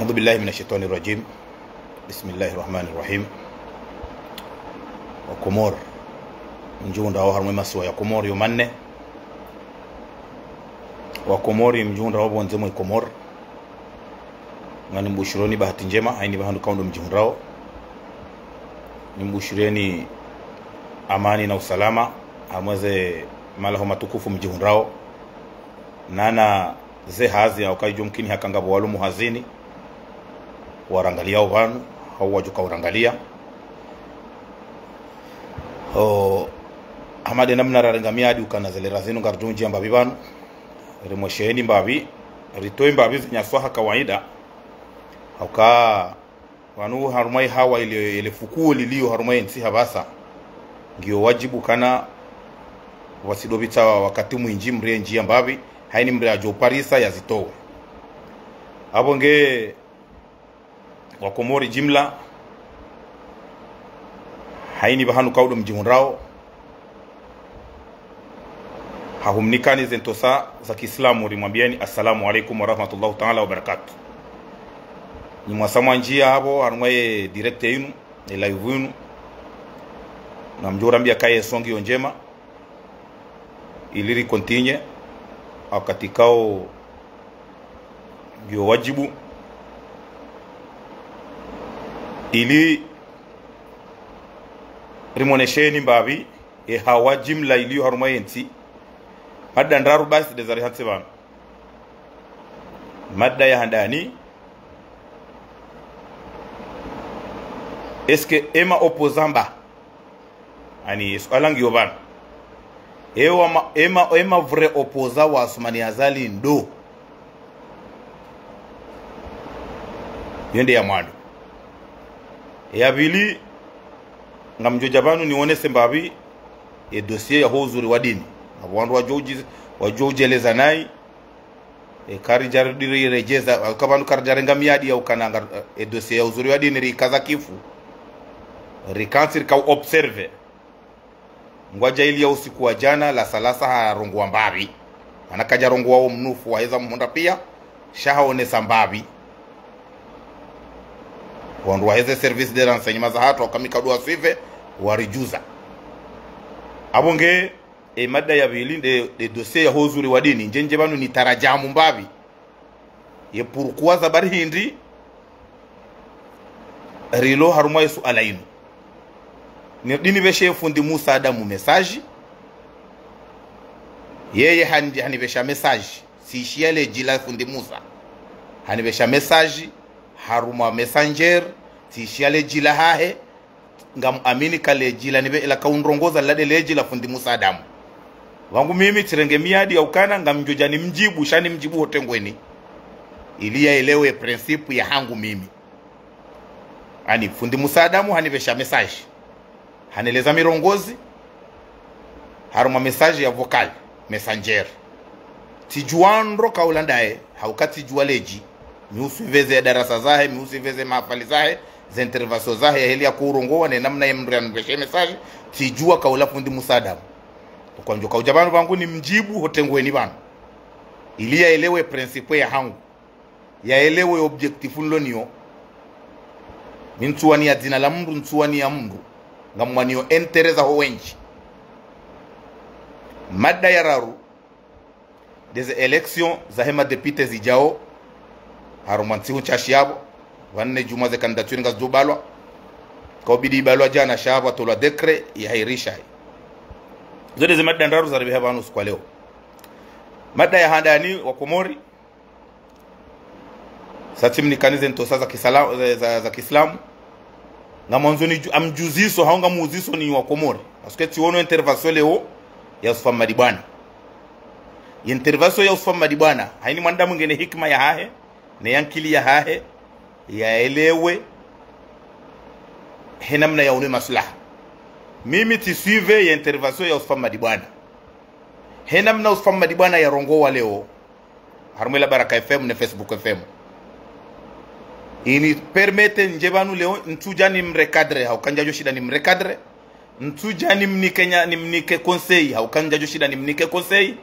أعوذ بالله من الشيطان الرجيم. بسم الله الرحمن الرحيم. وكومور mjunda wa harmwe masiwa ya Comores yomanne wa Comores mjunda wa bonze mu Comores ngani mbushironi bahati njema aini bahandu kaundo mjundao nimbushireni amani na usalama amweze malaho matukufu mjundao nana ze hazi au kaijo mkini hakangabo walu muhazini warangalia ubanu au wajuka urangalia amade namna rarengamia adi ukanazele zinu ngarjunji mbabi banu rimwesheni mbabi ritoi mbabi zinyaswaha kawaida auka wanu harumai hawa ile fukuo lilio harumai nsi habasa ngio wajibu kana wasidobita wakati mwinji mre njia mbabi haini mre ajo parisa ya zitowe abonge wa Comores jimla haini bahanu kaudo mjihunrao hahumnikani zentosa za Kiislamu rimwambieni assalamu alaikum wa rahmatullahi ta'ala wa barakatuh. Ni mwasama njia hapo harumwe direct yenu ni live yenu na mjora mbia kaye songi onjema iliri continue au katikao ndio wajibu ili rimonesheni mbabi hawa jimla iliyo haruma yenti madda ndaru basi Deza hatseban madda ya handani eske ema opposamba ani swalangi yoban ema vrai opposa wa Asmani Azali ndo yende ya mwando ya vili ngamjojabanu nione sembabi dossier ya huzuri wa dini abandu wajojeleza nai kari jaridiri rejeza kabanu karjarenga miadi ya ukananga dossier ya huzuri wa dini rikaza kifu rikansir ka observe ngwaja ili ya usiku wa jana la salasa harongwa mbabi anakaja rongwa wa mnufu waweza mhunda pia shahaone sambabi wandu waheze service de renseignement za hatu wakamikadua Suivez warijuza abonge mada ya vili de dossier ya huzuri wa dini njenje banu ni tarajamu mbabi ye pourquoi zabari hindi rilo haruma yesu alainu ni dini beshe fundi Musa Adamu message yeye hanibesha message si shiele jila fundi Musa hanibesha message haruma messenger si shiele jila hahe ngam amini kale jila nibe ila kaunrongoza lade leji la fundi Musa Adamu wangu mimi tirenge miadi au kana ngam njojani mjibu shani mjibu hotengweni ili yaelewe principe ya hangu mimi ani fundi Musa Adamu hanibesha message haneleza mirongozi haruma message ya vocal messenger tijuandro kaulandae haukati jualeji miusiveze darasa zahe miusiveze mahafali zahe za intervention zahe ya heli ya kuurongoa ne namna yemri anbeshe message tijua kaula fundi Musa Adamu kwa njoka ujabanu bangu ni mjibu hotengweni bana ili yaelewe principe ya hangu yaelewe objectif nlonio mtsuani ya dina la mndu mtsuani ya mndu ngamwanio entereza ho wenji madda ya raru des élections za hema députés zijao harumanti huchashiabo wanne juma za candidature ngazubalwa kwa bidi balwa jana shaba tola decret yahairisha zote madda ndaru za ribe banu kwa leo madda ya handani wa Comores satimni kanize ntosa za kisalamu za Kiislamu na mwanzo ni amjuziso haunga muuziso ni wa Comores parce que tuono intervention leo ya Suivez Habarizacomores intervention ya Suivez Habarizacomores haini mwanda mwingine hikma ya hahe na yankili ya hahe yaelewe henamna ya une maslaha mimi tisuive ya intervention ya Suivez Habarizacomores henamna Suivez Habarizacomores ya rongowa leo harumela Baraka FM na Facebook FM ini permete njebanu leo ntuja ni mrekadre haukanja shida ni mrekadre ntuja ni mnikenya ni mnike conseil haukanja shida ni mnike conseil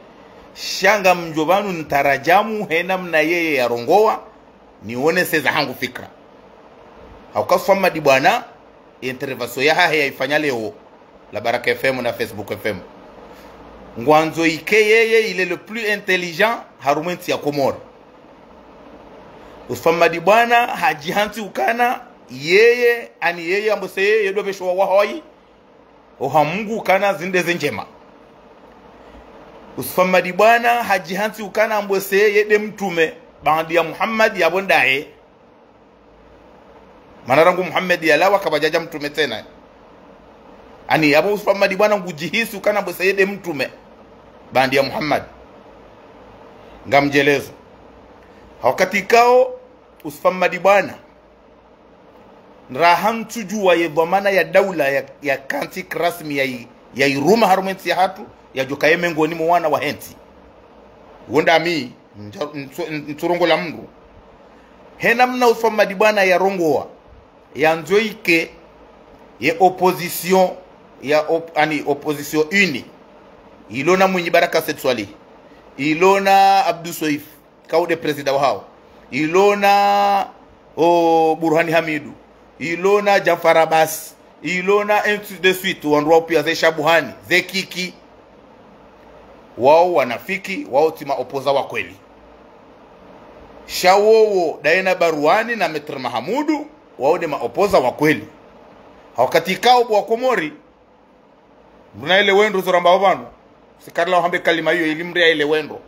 shanga mjobanu ntarajamu hena mna yeye ya rongowa nione seza hangu fikra haukafama di bwana intervention ya hahe yaifanya leo la Baraka FM na Facebook FM ngwanzo ike yeye il est le plus intelligent harumenti ya Comores usfama di bwana hajihanti ukana yeye ani yeye ambose yeye dobesho wa hoi ohamungu ukana zinde njema usfama di bwana hajihanti ukana ambose yeye mtume bandi ya Muhammad ya bondaye manarangu Muhammad ya lawa kabajaja mtume tena ani yabo usfama di bwana ngujihisi ukana ambose yeye mtume bandi ya Muhammad ngamjelezo wakati kao usfama di bwana rahan tujua ye dhamana ya daula ya kantik rasmi ya iruma harumenti ya hatu ya jokaye mengoni mwana wa henti wonda mi nturongo la mngu hena mna usfama di bwana ya rongoa ya nzoike ya opposition ya opposition uni ilona mwenye Baraka Setswali ilona Abdou Soif kaude president wao ilona Burhani Hamidu ilona Jafar Abbas ilona ainsi de suite wanrua pia ze Shabuhani ze Kiki wao wanafiki wao tima opoza wa kweli shawowo daina Baruani na Metr Mahamudu wao ni maopoza wa kweli wakati kao bwa Komori mna ile wendo zoramba bano sikarla hambe kalima hiyo ilimria ile wendo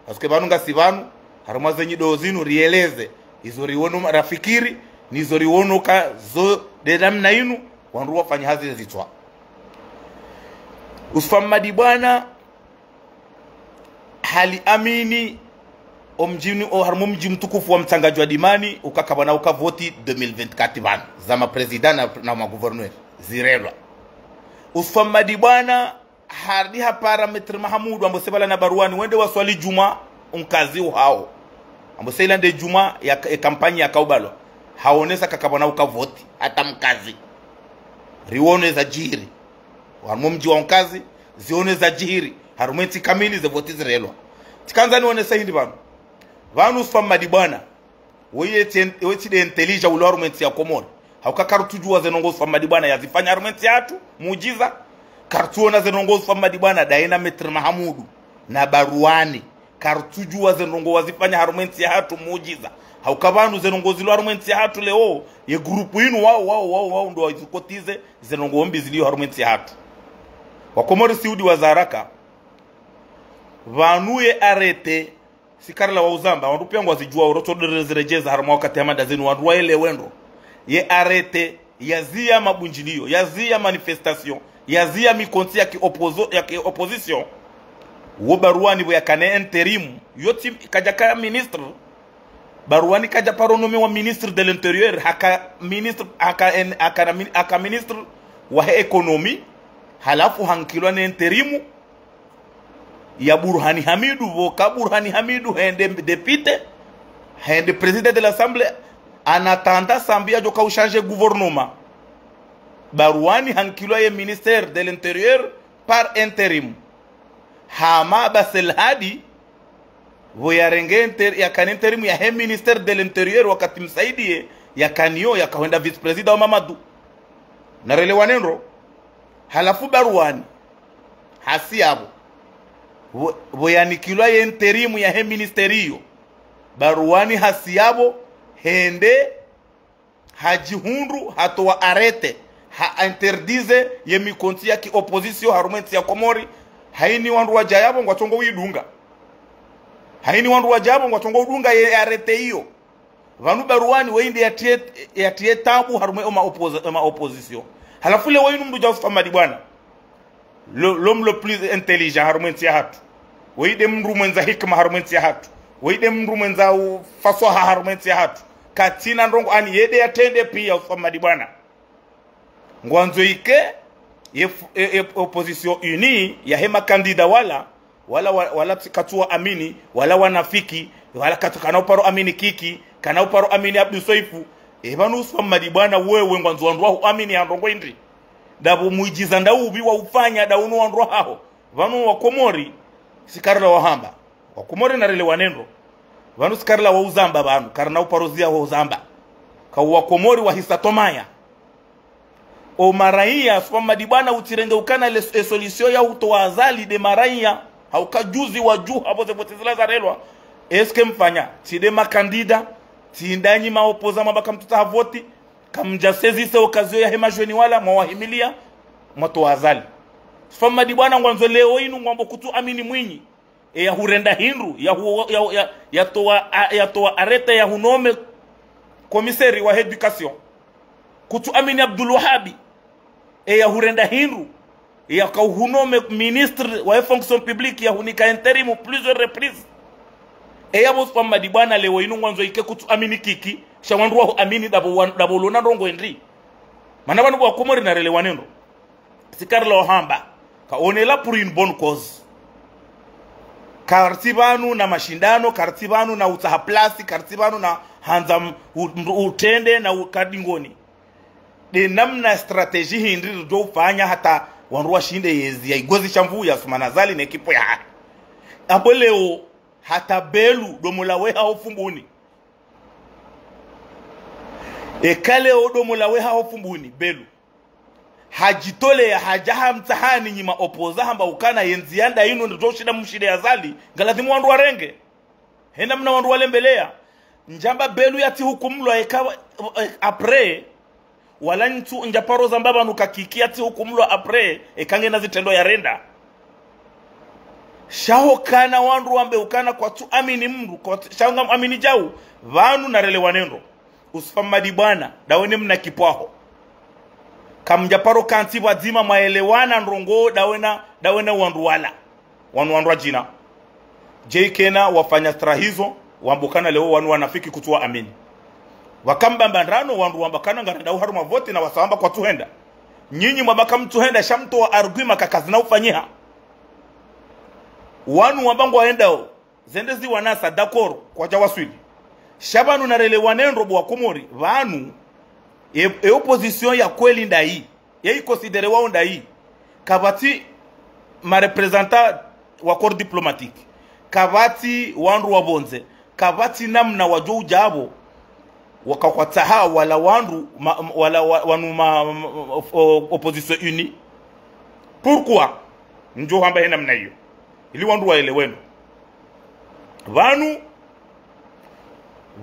paske banunga sivanu harumaze nyido zinu rieleze izori wono rafikiri nizori wono ka zo de namna inu wanru wafanya hazi zitwa usfama di bwana hali amini omjini o harmo mji mtukufu wa mtangaji wa dimani ukakabana ukavoti 2024 bana zama president na magouverneur zirelwa usfama di bwana hardi hapara Metr Mahamudu ambosebala na Baruani wende waswali juma unkazi hao ambosela nde juma ya kampanya ya kaubalo haonesa kakabana ukavoti hata mkazi riwone za jihiri warmo mji wa unkazi zione za jihiri harumenti kamili ze voti zirelwa tikanza nione hindi bano vanu usfama di bwana weye de intelligent ulo harumenti ya Comores haukakaru tujua zenongo usfama di bwana yazifanya harumenti yatu muujiza kartuona zenongo usfama di bwana daina Metr Mahamudu na Baruani kartujua zenongo wazifanya harumenti ya hatu muujiza haukabanu zenongo zilo harumenti ya hatu leo ye grupu inu wao ndo wazikotize zenongo ombi zilio harumenti ya hatu wa Comores siudi wazaraka vanuye arete sikarla wa uzamba wandupi yangu wazijua uroto derezerejeza haruma wakati ya madazinu wanduwa ele wendo ye arete yazia mabunjilio yazia manifestation yazia mikonti ya opposition wo Baruani bo yakane interim yoti kajaka ministre Baruani kaja paronome wa ministre de l'intérieur haka ministre haka ministre wa economy halafu hankilwa ne interimu ya Burhani Hamidu voka Burhani Hamidu hende député hende président de l'assemblée en attendant sambia joka changer gouvernement Baruani hankilwa ye ministère de l'intérieur par intérim hama basel hadi voyarenge ya kan intérim ya he ministère de l'intérieur wakati msaidie ya kanio ya kaenda vice président wa Mamadou narelewa nendo halafu Baruani hasiabo voyanikilwa ye interimu ya he ministerio Baruani hasiabo hende hajihundu hatowa arete ha interdize ye mikonti ya ki opposition harumenti ya Comores haini wandu wajayabo ngwatongo widunga haini wandu wajayabo ngwatongo udunga ye arete hiyo vanu Baruani weinde ya tie tabu harume oma opposition halafu le wayinu mdu usfama di bwana l'homme le plus intelligent harumenti ya hatu weide mndu mwenza hikma harumenti ya hatu weide mndu mwenza fasaha harumenti ya hatu katina ndongo ani yede yatende pia usfama di bwana ngwanzo ike ye opposition uni ya hema kandida wala katua amini wala wanafiki wala katukana uparo amini Kiki kana uparo amini Abdou Soifu ebanu usfama di bwana wewe ngwanzo wandu amini ya ndongo indri dabu muijiza ndaubi wa ufanya daunu wandu hao vanu wa Comores sikarla wahamba wa Comores narele wanendo vanu skarla wa uzamba vanu karna uparozia wa uzamba ka wa Komori wa hisatomaya o maraia swama dibana utirenge ukana le solution ya utoa azali de maraia haukajuzi wa juu hapo zote zilazarelwa eske mfanya tide makandida tindanyi maopoza mabaka mtuta voti kamjasezi se okazio ya hema jweni wala mwahimilia moto azali swama dibana ngwanzo leo inu ngwambo kutu amini mwinyi ya hurenda hinru ya toa arete ya hunome komiseri wa education kutu amini Abdul Wahabi ya hurenda hinru ya kauhunome ministre wa fonction publique ya hunika interim plusieurs reprises ya bospa madibana leo inu ngwanzo ike kutu amini kiki shawandwa amini dabo lona rongo endri mana banu wa Komori na relewa nendo sikarlo hamba ka onela pour une bonne cause kartibanu na mashindano kartibanu na utahaplasi kartibanu na hanza utende na ukadingoni de namna strategy hindri do fanya hata wanruwa shinde yezi ya igozi shamvu ya sumanazali na ekipo ya abo leo hata belu domulawe hao fumbuni kale o domulawe hao fumbuni belu hajitole ya hajaha mtahani nyima opoza hamba ukana yenzianda inu ndo shida mshide ya zali ngalazimu wandu warenge henda mna wandu walembelea njamba belu yati hukumlo ekawa apre wala ntu njaparo zambaba nukakikia ti hukumlo apre ekange na zitendo ya renda shaho kana wandu wambe ukana kwa tu amini mru kwa shanga amini jau vanu na relewa nendo usfamadi bwana dawene mna kipwaho kamjaparo kanti wazima maelewana ndrongo dawena wandu wala wandu jina jekena wafanya strahizo wambukana leo wanu wanafiki kutua amini wakamba mbandrano wandu wambakana ngarenda uharuma vote na wasawamba kwa tuhenda nyinyi mwabaka mtuhenda shamto wa arguima kakazina ufanyiha wanu wambangu waendao zendezi wanasa dakoro kwa jawaswili shabanu na relewanenro wa Komori vanu opposition ya kweli ndai yei considere wao ndai kabati ma representant wa corps diplomatique kabati wandu wabonze kabati namna wajo ujabo wakakwataha wala wandu opposition uni pourquoi njo hamba hena mna hiyo ili wandu waeleweno vanu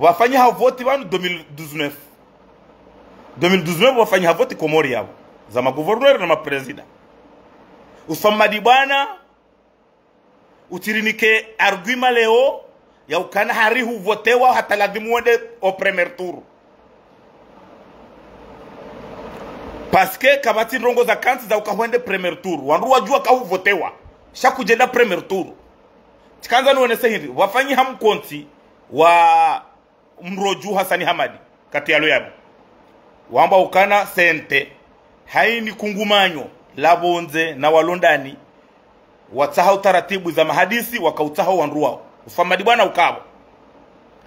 wafanya vote vanu 2019 wafanya vote Komori yao za magouverneur na mapresida usfamadi bwana utirinike argument leo ya ukana harihu votewa hata lazimu wende au premier tour parce que kabati rongo za kanti za ukahwende premier tour wandu wajua kahu votewa shakujenda premier tour tikanza nuonese hindi wafanyi hamkonti wa mroju Hasani Hamadi kati yalo yabo wamba ukana sente haini kungumanyo labonze na walondani wataha utaratibu za mahadisi wakautaha wandu wao ufamadi bwana ukabo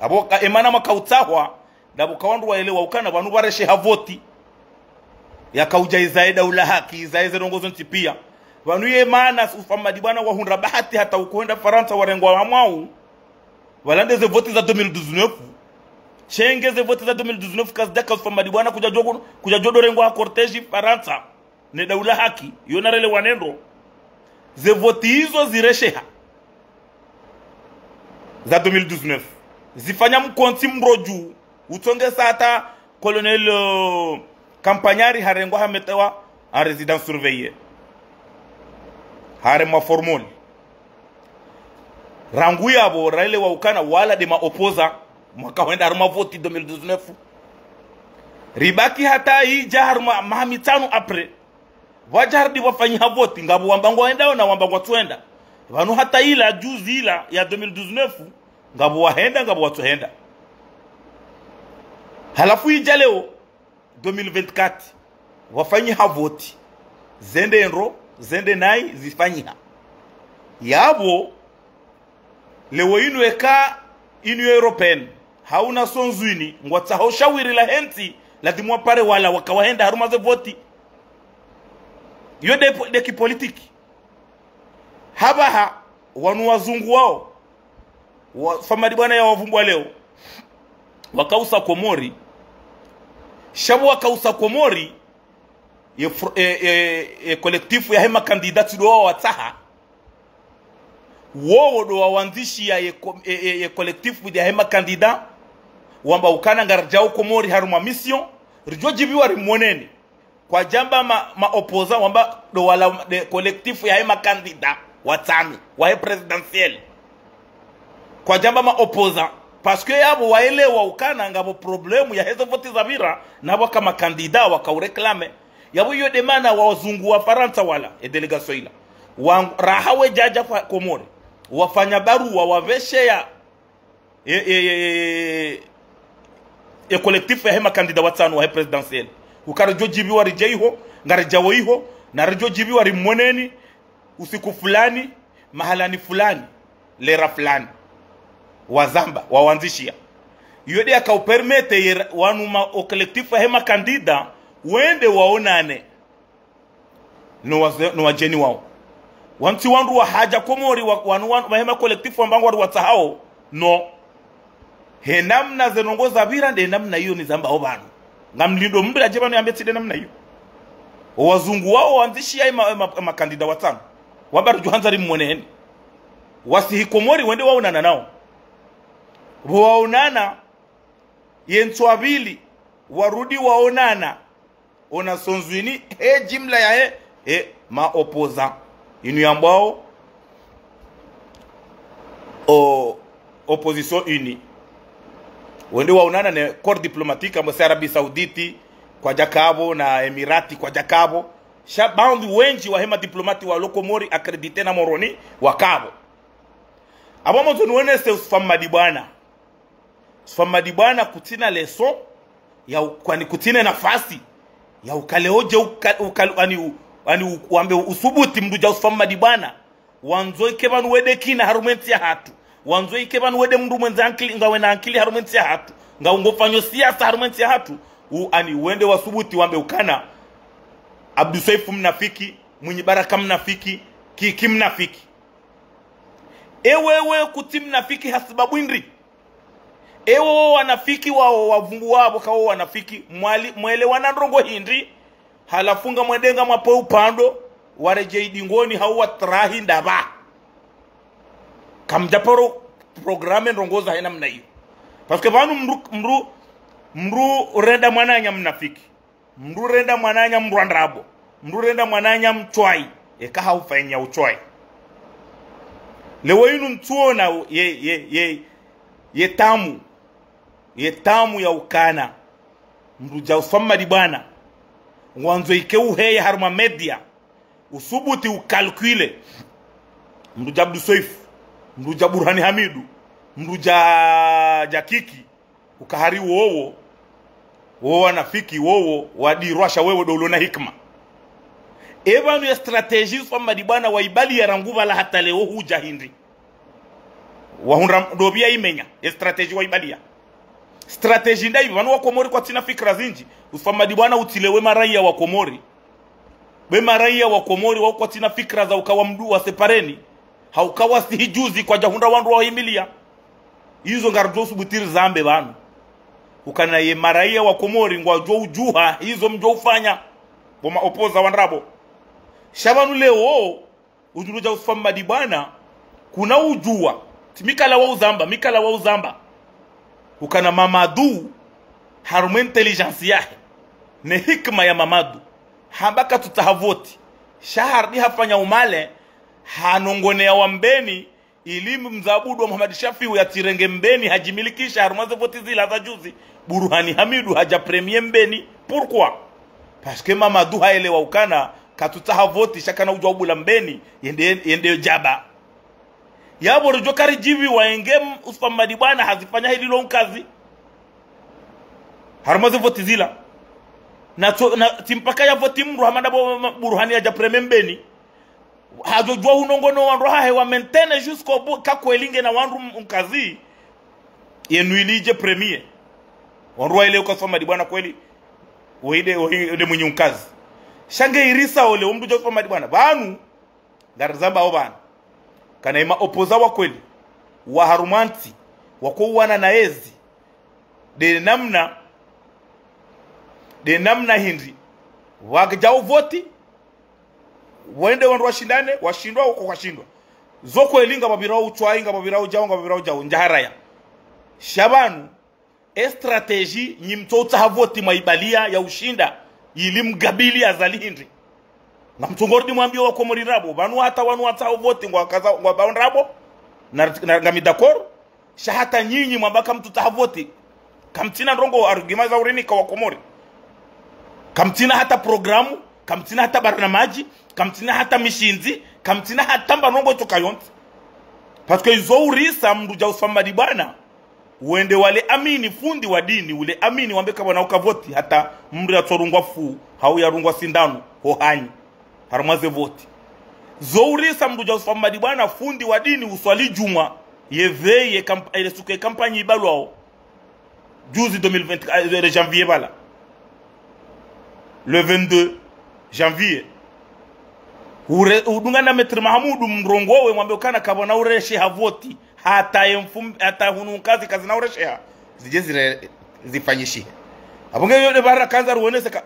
abo emana makautahwa dabo kawandu waelewa ukana banu bareshe havoti yakauja izaida ula haki izaize rongozo ntipia banu yemana ufamadi bwana wahunra bahati hata ukoenda Faransa warengwa wamwao walandeze voti za 2019 chengeze vote za 2019 kazdaka ufamadi bwana kuja jodo rengwa cortege Faransa ne daula haki yonarele wanendo ze vote hizo ziresheha za 2019 zifanya mkonti mroju utongesa hata colonel campagnari harengwa hametewa en résidence surveillée harema formol rangu yabo raile wa ukana wala de maopoza mwaka wenda haruma voti 2019 ribaki hata hii jaharuma mahamitano apre wajardi wafanya voti ngabu wambango waendao na wambango tuenda vanu hata ila juzi ila ya 2019 ngabu wahenda ngabu watuhenda halafu ija leo 2024 wafanya voti zende enro zende nai zifanya yabo leo inu eka inu European hauna sonzwini ngwata haushawiri la henti lazima pare wala wakawahenda haruma ze voti yo de kipolitiki habaha wanu wazungu wao famadi bwana ya wavumbwa leo wakausa Komori shabu wakausa Komori kolektifu ya hema kandidati do wataha wowo do wawanzishi ya kolektifu ya hema kandida wamba ukana ngarjao Komori haruma mission rijo jibiwa rimoneni kwa jamba ma opoza wamba do wala kolektifu ya hema kandida watami wa presidentiel kwa jamba ma opoza parce que yabo waelewa ukana ngabo problemu ya hizo voti za vira na waka makandida wakaureklame yabo yo demana wa wazungu wa Faransa wala delegation ila rahawe jaja kwa Komori wafanya barua waveshe ya kolektifu ya hema kandida watano wa presidentiel ukarajo jibi wa yiho ngarajawo yiho na rajo jibi wa rimoneni usiku fulani mahalani fulani lera fulani wazamba wawanzishia yode akaupermete wanuma o kolektifu ya hema kandida wende waonane no wajeni wao wanti wandu wa haja Komori wanu hema kolektifu ambangu wadu watahao no he namna zenongoza vira nde namna hiyo ni zamba obanu ngamlindo mbila jebanu yambetide namna hiyo wazungu wao wanzishia makandida watano wabaru juhanzari mmoneni wasihi Komori wende waonana nao waonana yentwabili warudi waonana ona sonzwini jimla ya ma opoza inu ambao opposition uni wende waonana ne corps diplomatique amo Arabie Saoudite kwa jakabo na Emirati kwa jakabo shabound wenji wa hema diplomati wa Komori accredité na moroni wakabo abamo tunuone se famadi bwana kutina leso ya kwani kutina nafasi ya ukaleoje ani uambe usubuti mduja usfamadi bwana wanzoi kebanu wede kina harumenti ya hatu wanzoi kebanu wede mdu mwenza ankili ngawe na ankili harumenti ya hatu nga ungofanyo siasa harumenti ya hatu ani wende wasubuti wambe ukana Abdusaifu mnafiki mwenye baraka mnafiki kiki mnafiki ewewe kutimnafiki hasibabu indri ewo wanafiki wao wavungu wabo kawo wanafiki mwele wanandrongo hindri halafunga mwedenga mwapo upando wareje idingoni hauwa trahi ndaba kamjaporo programe ndrongoza hena mna hiyo paske vanu mru renda mwananya mnafiki mru renda mwananya mruandrabo mru renda mwananya mchwai eka haufanya uchwai lewo inu mtuona ye tamu ya ukana mruja usfamadi bwana wanzo ikeu heye haruma media usubuti ukalkule mruja Abdusaifu mruja Burhani Hamidu mruja Jakiki ukahari wowo wanafiki wowo wadirwasha wewe dolona hikma evanu ya strategy usfamadi bwana waibali ya ranguva la hata leo huja hindi wahunra dobia imenya ya strategy waibali ya strategy ndai vanu wa Komori kwa tina fikra zinji usfamadi bwana utilewe maraia wa Komori we maraia wa Komori wa kwa tina fikra za ukawa mdu wa separeni haukawa sihijuzi kwa jahunda wandu wa himilia hizo ngarjo subutiri zambe vanu ukana ye maraia wa Komori ngwa jo ujuha hizo mjo ufanya boma opoza wandrabo shabanu leo ujuruja usfamadi bwana kuna ujua mikala wa uzamba ukana Mamadu harumu intelligence yake ne hikma ya Mamadu habaka tutahavoti shahar ni hafanya umale hanongone ya wambeni ilimu mzabudu wa Muhammad Shafiu ya tirenge mbeni hajimilikisha harumaze voti zila za juzi Burhani Hamidu haja premier mbeni pourquoi parce que Mamadu haelewa ukana katutahavoti shakana ujawabula mbeni yende jaba yabo rujo kari jivi waengem usfamadi bwana hazifanya hili lonkazi harumaze voti zila na timpaka ya voti mru hamada Burhani ya premier mbeni hajojua unongono wandu hahe wa maintaine jusqu'au kako elinge na wandu mkazi yenuilije premier wandu wa ile ukasfamadi bwana kweli weide mwenye mkazi shange irisa ole umdujo usfamadi bwana banu garzamba obana kana ima opoza wa kweli wa harumanti wakuwana na ezi de namna hindi wakijao voti wende wandu washindane washindwa uko washindwa zoko elinga babirao uchwainga babirao jao njaharaya shabanu strategy nyimtota havoti maibalia ya ushinda ilimgabili azali hindi na mtongordi mwambio wa Comores rabo wanu hata voti ngwa baon rabo na ngamidakoro shahata nyinyi mwambaka mtu tahavoti kamtina ndongo argument za urenika wa Comores kamtina hata programu kamtina hata barnamaji kamtina hata mishinzi kamtina hata mbanongo tukayonti parce que izo urisa mduja usfamadi bana uende wale amini fundi wa dini ule amini wambeka bwana ukavoti hata mri atorungwa fu hau yarungwa sindano hohanyi harmaze voti zourisa mduja usfamadi bana fundi wa dini uswali juma yeveye ile suke kampanye ibalwao juzi 2020 janvier bala le 22 janvier udungana metri Mahamudu mrongowe mwambie kana kabona ureshe havoti hata hununkazi kazi na ureshe zijezire zifanyishi abonge yode bara kanza ruonese ka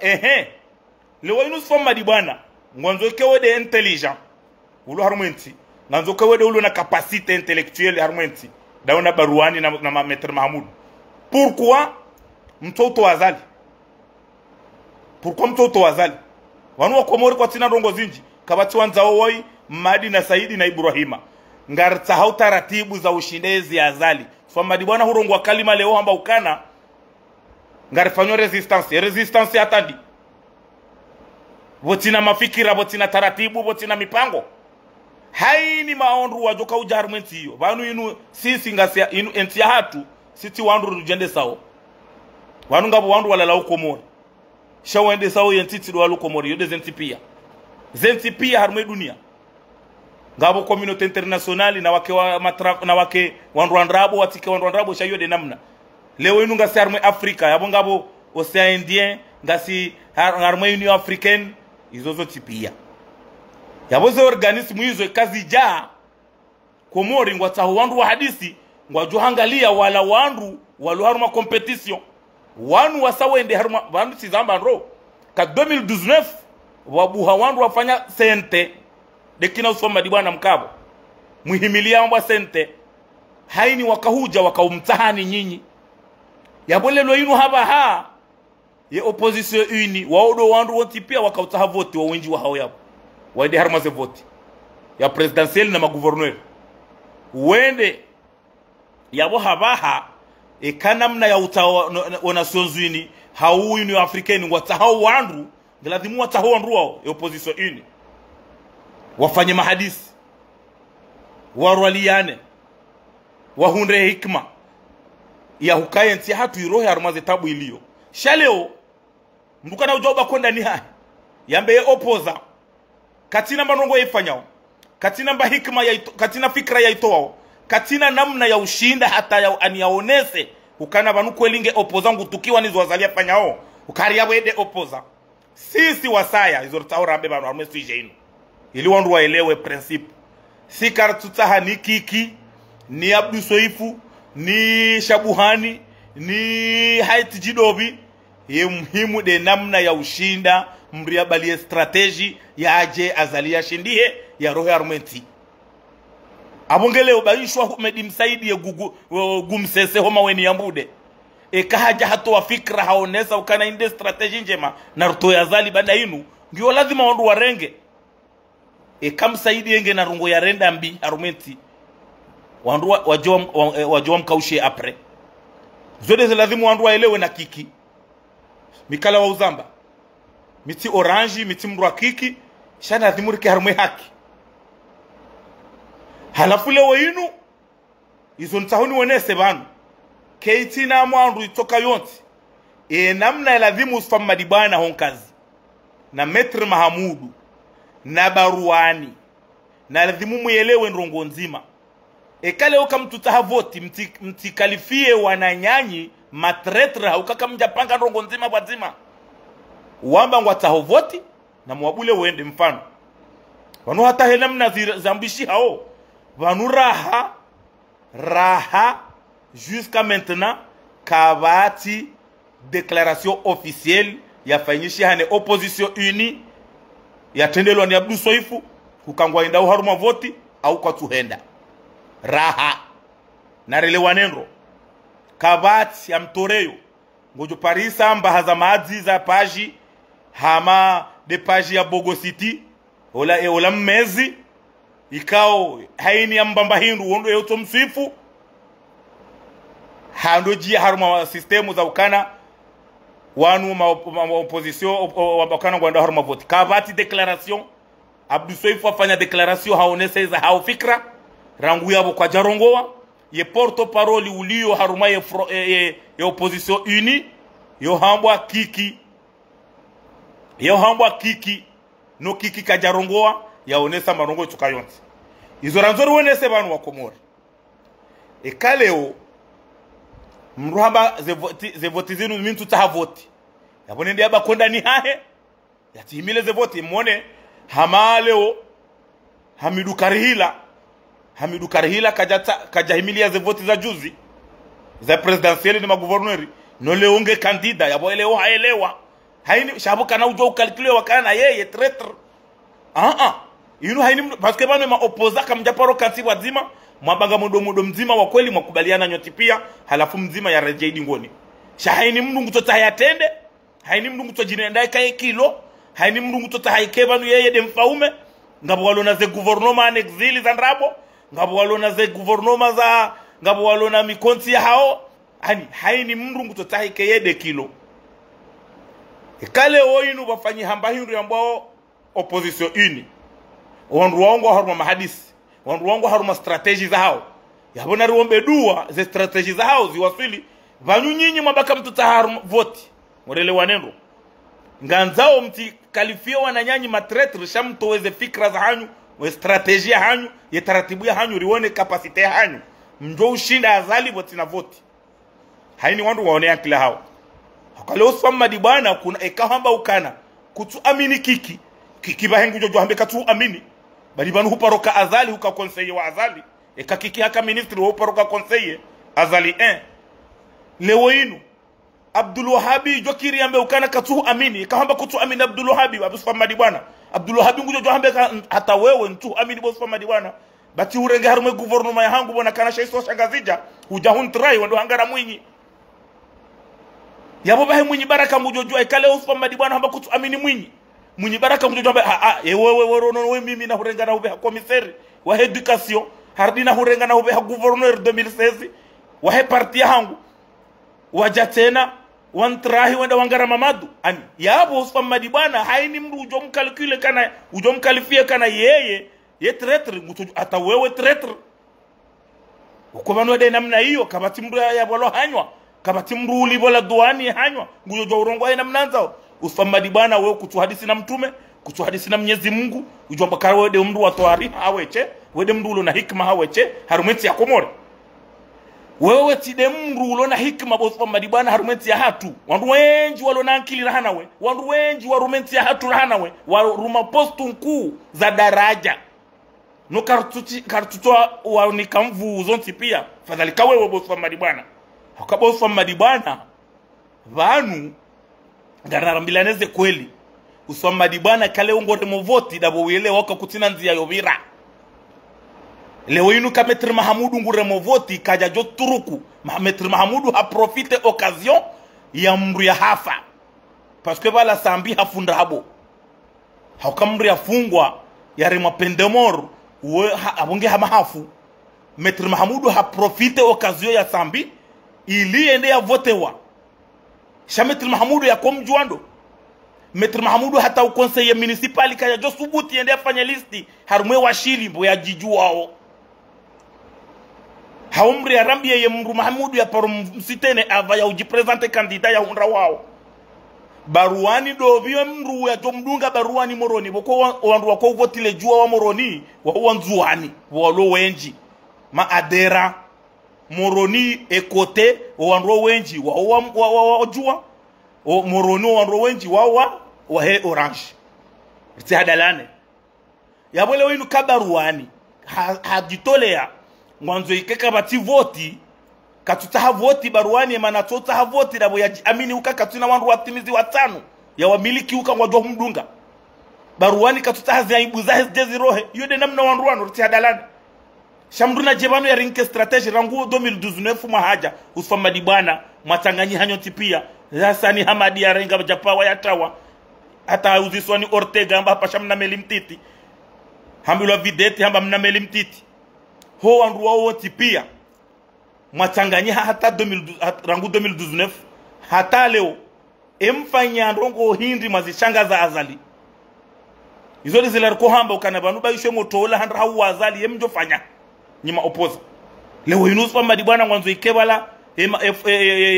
lewo inu soma di bwana ngwanzo kewe de intelligent ulo harumenti ngwanzo kewe de ulo na capacité intellectuelle harumenti daona baruani na metri Mahamudu pourquoi mtoto wazali wanu wa Comores kwa tina rongo zinji kabati wanzao woi Madi na Saidi na Ibrahima ngarta hau taratibu za ushindezi azali so Madi bwana hurongo wa kalima leo hamba ukana ngarifanywa resistance atandi botina mafikira botina taratibu botina mipango haini maonru wajoka ujarmenti hiyo banu inu sisi ngasia inu entia hatu siti wandu rujende sao wanu ngabo wandu walala Comores shawende sao yentiti do walu Comores yode zentipia harme dunia ngabo communauté internationale na wake wandu watike wandu shayode namna leo inu ngasi harme Afrika yabo ngabo Océan Indien ngasi harme Union Africaine izozo tipia yabo ze organisme hizo kazi ja Comores ngwataho wandu wa hadisi ngwajuhangalia wala wandu walu harma competition wanu wasawende harma wandu sizamba ro ka 2019 wabuha wandu wafanya sente dekina usoma dibwana mkabo muhimilia wamba sente haini wakahuja wakaumtahani nyinyi yabolelo inu haba ye opposition uni waodo wandu wonti pia wakautaha voti wa wenji wa hao yapo waende harma ze voti ya presidentiel na magouverneur wende yabo habaha kanamna ya utawa Nations Unies hau Union Africaine watahau wandu lazima watahau wandu wao opposition uni wafanye mahadisi warwaliane wahunde hikma ya hukaye nti hatu irohe arumaze tabu ilio shaleo mdukana ujoba kwenda ni hai yambe opoza katina manongo yifanyao katina mba hikma ya katina fikra ya itoao katina namna ya ushinda hata ya aniaonese ukana banuko elinge opozangu tukiwa nizo wazalia fanyao ukari yabo ede opoza sisi wasaya izo taura mbeba no armesi jeinu ili wandu waelewe principe si kartutaha ni Kiki ni Abdu Soifu ni Shabuhani ni Haiti Jidobi ye muhimu de namna ya ushinda mriabalie strategy ya aje azalia shindie ya roho ya armenti abongeleo baishwa medimsaidi ya gumsese homa weni yambude kahaja hatoa fikra haonesa ukana inde strategy njema na ruto ya zali bada inu ndio lazima wandu warenge kamsaidi yenge na rungo ya renda mbi arumenti wandu wajom kaushe apre zode lazima wandu waelewe na Kiki mikala wa uzamba miti orange miti mrwa Kiki shana dhimurike harumwe haki halafu leo inu izo ntahuni wenese banu keiti na mwandu itoka yonti namna lazima usfama dibana honkazi na metri Mahamudu na baruani na lazima muelewe ndongo nzima kale ukamtuta voti mtikalifie wananyanyi matretre haukaka mjapanga ndongo nzima kwa nzima uamba ngwataho voti na mwabule uende mfano wanu hata helamna zambishi hao vanuraha raha jusqu'à maintenant kabati déclaration officielle ya fanyishi hane opposition unie ya tendelwa ni Abdou Soifu kukangwa inda haruma voti au kwa tuhenda raha narele wanenro kabati ya mtoreyo ngojo parisa mbahaza maadzi za paji hama de paji ya Bogo City ola mmezi ikao haini ya mbamba hindu wondo yoto msifu hando jia haruma sistemu za ukana wanu ma opposition wakana gwanda haruma voti kabati declaration Abdou Soifu afanya declaration haonese za hao fikra rangu yabo kwa jarongoa ye porto parole ulio haruma ye opposition unie yo hambwa kiki no kiki kajarongoa yaonesa marongo tukayonti izo ranzoro wenese banu wa Komori ekaleo mruhamba ze voti zinu mintu taha voti yabone ndi aba konda ni hahe yatimile ze voti mwone hamaleo Hamidu Karihila kajahimilia ze voti za juzi za presidentielle ni maguverneri no leonge kandida yabo eleo haelewa haini shabu kana ujo calculer wakana yeye traitor inu haini parce que bano ma opposa kamjaparo kansiwa zima mwabanga mudo mzima wa kweli mwakubaliana nyoti pia halafu mzima ya rejea ngoni haini mndungu tota hayatende haini mndungu to jinendae kae kilo haini mndungu tota haikebanu yeye de mfaume ngabo walona ze gouvernement en exil za ndrabo ngabo walona ze gouvernement za ngabo walona mikonti ya hao haini mndungu tota haikeye de kilo kale oinu bafanyi hamba hindu ambao opposition unie wandu wangu haruma mahadisi wandu wangu haruma strategy za hao yabona riombe dua ze strategy za hao ziwasili vanyu nyinyi mabaka mtuta haruma voti morele wanendo nganzao mti kalifia wananyanyi matretre shamtoweze fikra za hanyu we strategy ya hanyu ye taratibu ya hanyu rione kapasite ya hanyu mjo ushinda azali voti na voti haini wandu waonea kila hao Kaleo Swamadi bwana kuna ekahamba ukana kutu amini kiki bahengu jojo hambe katu amini bali banu huparoka azali huka conseiller wa azali kiki haka ministre huparoka conseiller azali 1 leo inu Abdul Wahabi jokiri ambe ukana katu amini kahamba kutu amini Abdul Wahabi Abu Swamadi bwana Abdul Wahabi jojo hambe hata wewe ntu amini bo Swamadi bwana bati urenge harume gouvernement ya hangu bwana kana shaiso shangazija hujahun try wando hangara mwinyi yabo bahe mwinyi baraka mujojua ikale Swamadi bwana hamba kutu amini mwinyi baraka mujojua wewe mimi na hurenga na ube commissaire wa education hardina hurenga na ube gouverneur 2016 wa parti hangu waja tena wantrahi wenda wangara mamadu yabo Swamadi bwana haini mru ujom calcule kana ujom qualifie kana yeye traitor mutu ata wewe traitor ukobano de namna hiyo kabati mru ya bolo hanywa kabati mru ulibola duani hanywa ngujo urongo ina mnanzao Swamadi bwana wewe kutuhadisi na mtume kutuhadisi na Mwenyezi Mungu ujomba kare wewe de mru wa toari haweche wewe de mru ulo na hikma haweche harumeti ya Komore wewe tide mru ulo na hikma bo Swamadi bwana harumeti ya hatu wandu wengi walona akili rahana we wandu wengi warumenti ya hatu rahana we waruma postu nkuu za daraja no kartutoa wanikamvu zonti pia fadhalika wewe bo Swamadi bwana hakabo Swamadi bwana vanu ngararambilaneze kweli Swamadi bwana kale ungore movoti dabo wile waka kutina nzia yobira leo inu ka Maître Mahamudu ngure movoti kaja jo turuku Maître Mahamudu ha profite occasion ya mru ya hafa parce que bala sambi hafunda habo hakamri afungwa yare mapendemor we abonge ha mahafu Maître Mahamudu ha profite occasion ya sambi ili ende ya votewa Maître Mahamudu ya komjuando Maître Mahamudu hata u conseiller municipal kaya jo subuti ende afanya listi harumwe wa shilimbo ya zidjuwa haumri ya rambi ya mru Mahamudu ya paru msitene ava ya ujipresente kandida ya unra wao baruani dovio mru ya jomdunga baruani moroni boko wandu wako votile jua wa moroni wa wanzuani walo wenji maadera moroni ekote wandu wenji wa jua moroni wandu wenji wa he orange iti hadalane yabole winu kabaruani hajitolea ngwanzo ikeka bati voti katutaha voti baruani mana tota voti dabo ya amini uka katuna wandu watimizi watano ya wamiliki uka ngwajwa humdunga baruani katutaha zaibu za jezi rohe yode namna wandu wanu ruti hadalani shamduna jebano ya rinke strategy rangu 2019 mahaja usfama dibana matanganyi hanyo tipia Hasani Hamadi ya renga japawa ya tawa hata uziswani Ortega amba hapa shamna meli mtiti hambilwa videti hamba mna meli mtiti ho wandu wao tipia matanganyi hata rangu 2019 hata leo emfanya ndongo hindi mazishanga za azali izoli zilariko hamba ukana banu bayishe motola handra hawa azali emjo fanya nyima opoza leo inuswa madibwana ngwanzo ikebala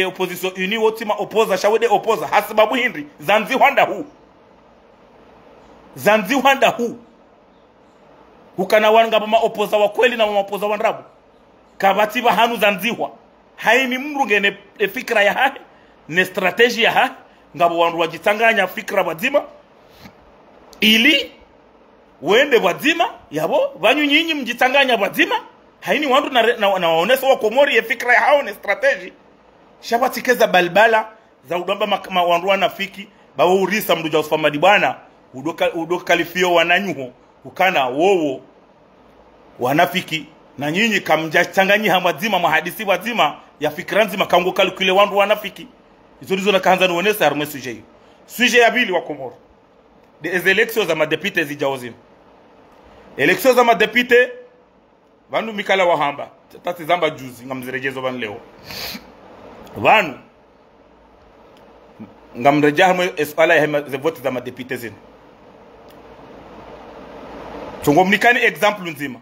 opposition uni wotima opoza shawede opoza hasibabu hindi zanzi hwanda hu hukana wanga bama opoza wa kweli na mama opoza wanrabu kabati bahanu zanziwa haini mrungene fikra ya hae ne strategy ya hae ngabo wandu wajitanganya fikra wazima ili wende wazima yabo banyu nyinyi mjitanganya wazima haini wandu na waoneso wa Komori ya fikra ya hao ne strategy shabatikeza balbala za udamba wandu wanafiki bawo urisa mduja usfamadi bwana udoka kalifio wananyuho ukana wowo wanafiki na nyinyi kamjachanganyi hamwazima mahadisi wazima ya fikra nzima kango kalkule wandu wanafiki izo na kaanza nuonesa harume sujet ya bili wa Komori des élections za madepite zijaozima élections za madepite vanu mikala wahamba tati zamba juzi ngamzirejezo van leo vanu ngamreja hamwe eswala ya vote za madepite zinu tungomnikani example nzima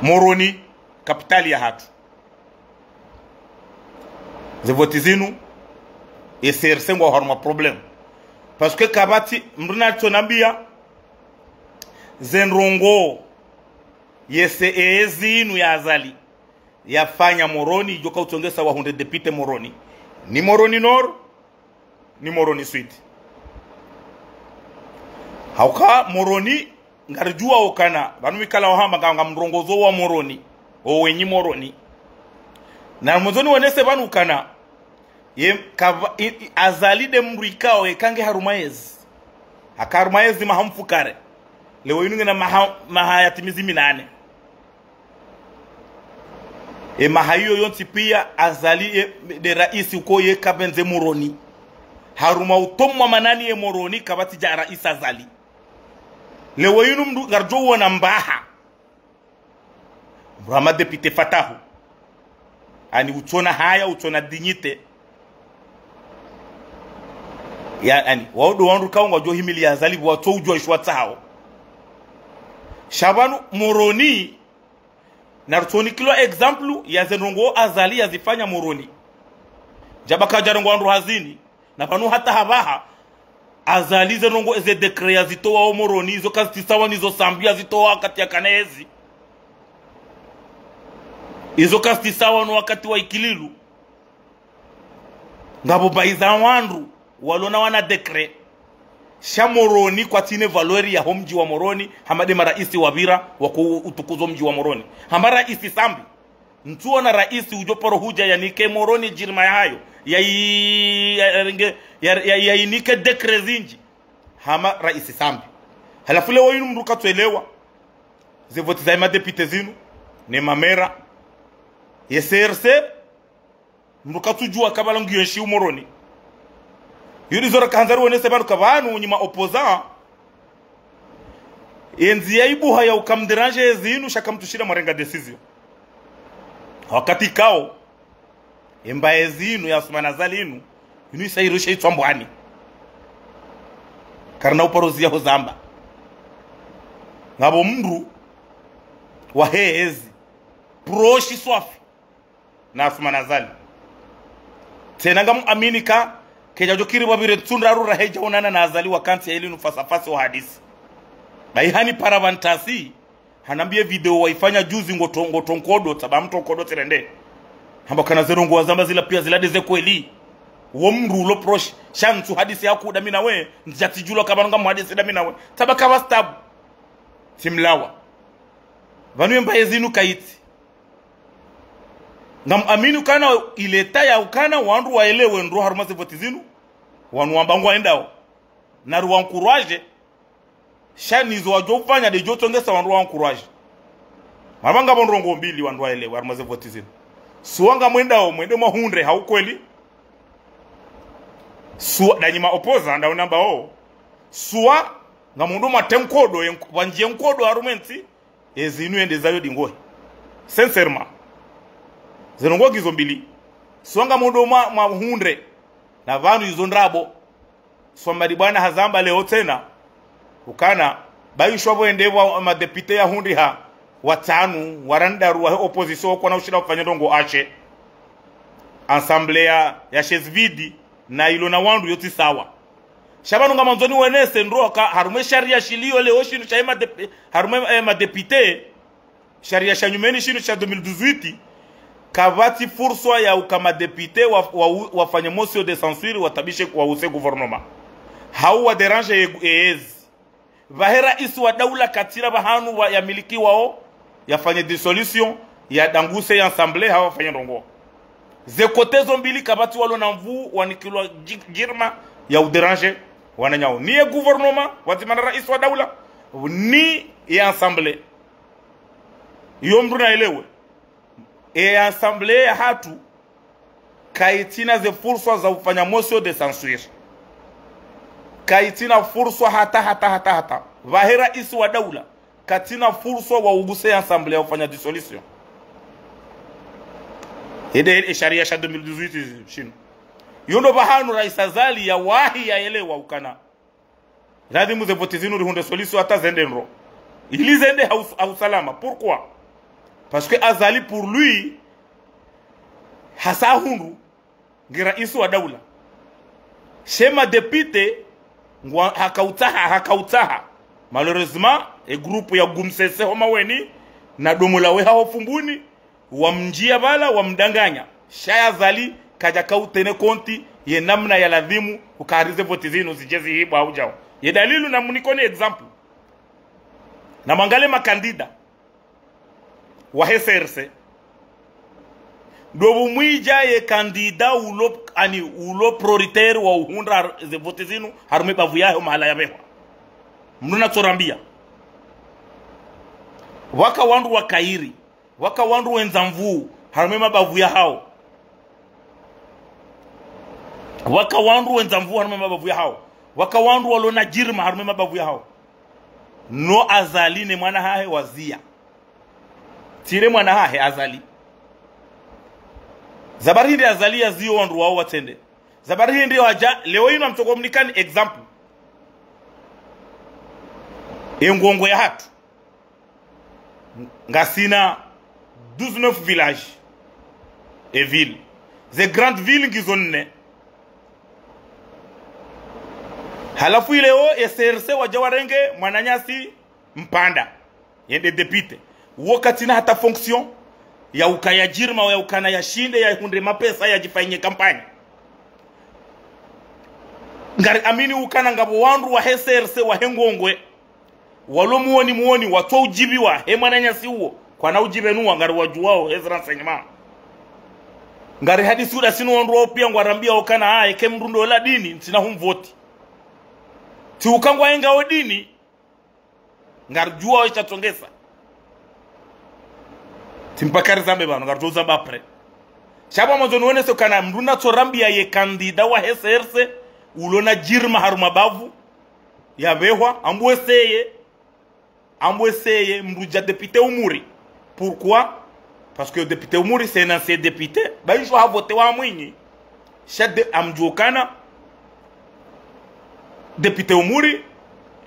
Moroni kapitali ya hatu ze vote zinu eserse ngwa haruma problem parce que kabati mruna tonambia zenrongo yese ezinu ya azali yafanya Moroni joka utongesa wa 100 depute Moroni ni Moroni Nord ni Moroni Sud hauka Moroni ngarjua okana banu mikala wahamba nganga mrongozo wa Moroni o wenyi Moroni na mozoni wanese banu kana ye azali de mrikao ekange harumaez akarumaez mahamfukare leo yinu ngena mahayatimizi minane mahayo yonti pia azali de raisi uko ye kabenze Moroni haruma utomwa manani ye Moroni kabati ja rais azali leo yinu mdu garjo wana mbaha Muhammad depute Fatahu ani utona haya utona dignite ya ani waudo wandu kaunga jo himili ya azali wato ujwa ishwata hao Shabanu Moroni narutoni kilo example ya zenongo azali ya zifanya Moroni jabaka jarongo wandu hazini na panu hata habaha azali zenongo eze dekrea zitowa o Moroni izo kazi tisawa nizo sambia zitowa wakati ya kanezi izo kazi tisawa no wakati wa ikililu ngabo baiza wandu walona wana dekre sha Moroni kwa tine valori ya homji wa Moroni hamade maraisi wabira wako utukuzo mji wa Moroni hamara isi sambi ntuo na raisi ujoporo huja ya nike Moroni jirma ya hayo ya inike dekre zinji hama raisi sambi halafu leo yinu mruka tuelewa ze voti za madepite zinu ne mamera yeserse mruka tujua kabala ngiyenshi Moroni yuri zora kanzaru wone sebanu kabanu nyima opoza enzi ya ibuha ya ukamderanje zinu shakamtushira marenga decision wakati kao embaye zinu ya sumana zalinu yunu isairusha itwambwani karna uparozi ya hozamba ngabo mndu wa heezi proshi swafi na sumana zali tena ngamu aminika keja jokiri wabire tsundra rura heja onana na azali wakanti ya ilinu fasafasi wa hadisi baihani paravantasi hanambie video waifanya juzi ngotonkodo taba mtonkodo terende hamba kana zerongo wazamba zila pia ziladeze kweli wo mru lo prosh shantu hadisi yaku da mina we njatijulo kabananga mu hadisi da mina we taba kawa stab simlawa vanu mbaye zinu kaiti ngam aminu kana ileta ya ukana wandu waelewe ndro haruma se voti zinu wanu wambangwa endao na ruwa encourage shani zo wajofanya de jotongesa wandu wa encourage mabanga bonrongo mbili wandu waelewe haruma se voti zinu suanga mwendao mwende mahundre haukweli suwa danyima opoza nda unamba o suwa ngamundu matenkodo wanjie nkodo arumenti ezinu ende zayo dingohe sincèrement zenongo gizo mbili suanga mundu mahundre na vanu izondrabo somari bwana hazamba leo tena ukana bayishwabo endewa madepite ya hundi ha watanu warandaru wa opposition kwa na ushira kufanya ndongo ache assemblea ya Shezvidi na ilo na wandu yoti sawa shabanu nga manzoni wenese ndroka harume sharia shilio leo shinu cha harume madepite sharia shanyumeni shinu cha 2018 kavati fursa ya ukama depute wafanya motion de censure watabishe kwa use gouvernement hau wa derange eezi vahera isu wa daula katira bahanu wa ya miliki wao yafanye dissolution ya danguse ya assemblée hawa wafanye ndongo zekotezo mbili kabati walo na mvu wanikilwa girma ya uderange wananyao ni ya gouvernement watimana rais wa daula ni ya assemblée yomru na elewe assemblée ya hatu kaitina ze fursa za ufanya motion de censure kaitina fursa hata vahera isi wa daula katina fursa wa uguse assemblée ya ufanya dissolution ede sharia sha 2018 shino yondo bahanu rais azali ya wahi ya elewa ukana lazima ze vote zinu rihunde solution hata zende nro ili zende au salama pourquoi parce que azali pour lui hasa hundu ngira isu wa daula shema depute hakautaha malheureusement e groupe ya gumsese homa weni na domula we hao fumbuni wamjia bala wamdanganya shaya zali kaja kautene konti ye namna ya ladhimu ukarize voti zinu zijezi hibu au jao ye dalilu na munikoni example na mangale makandida wa heserse dobu mwija ye kandida ulo prioritaire wa uhundra ze voti zinu harume bavu yahe mahala ya behwa mnuna torambia waka wandu wa kairi waka wandu wenzamvu harume mabavu ya hao waka wandu wenzamvu harume mabavu ya hao waka wandu walona jirma harume mabavu ya hao no azali ne mwana hahe wazia tire mwana hahe azali zabari hindi azali ya ziyo wandu wao watende zabari hindi waja leo ino mtoko mnikani example engongo ya hatu ngasina 19 villages et villes ze grandes villes ngizonne halafu ileo SRC wajawarenge mwananyasi mpanda yende depute wakati na hata fonction ya ukaya jirma ya ukana ya shinde ya hunde mapesa ya jifanye kampanya ngari amini ukana ngabo wandu wa SRC wa hengongwe walo muoni watu ujibiwa he mwananyasi huo kwa na ujibenua ngari wajuwao hezra senyama ngari hadi suda sinu wandu pia ngwarambia ukana hae kemrundo la dini ntina humvoti ti ukangwa enga odini ngari juwao ichatongesa timpakari zambe bano ngari tuza bapre shaba mwanzo nuone so kana mruna torambia ye kandida wa SRC ulona jirma haruma bavu ya behwa ambweseye mruja député umuri. Pourquoi? Parce que le député umuri c'est un ancien député ba il faut voter wa mwinyi shade amjokana député umuri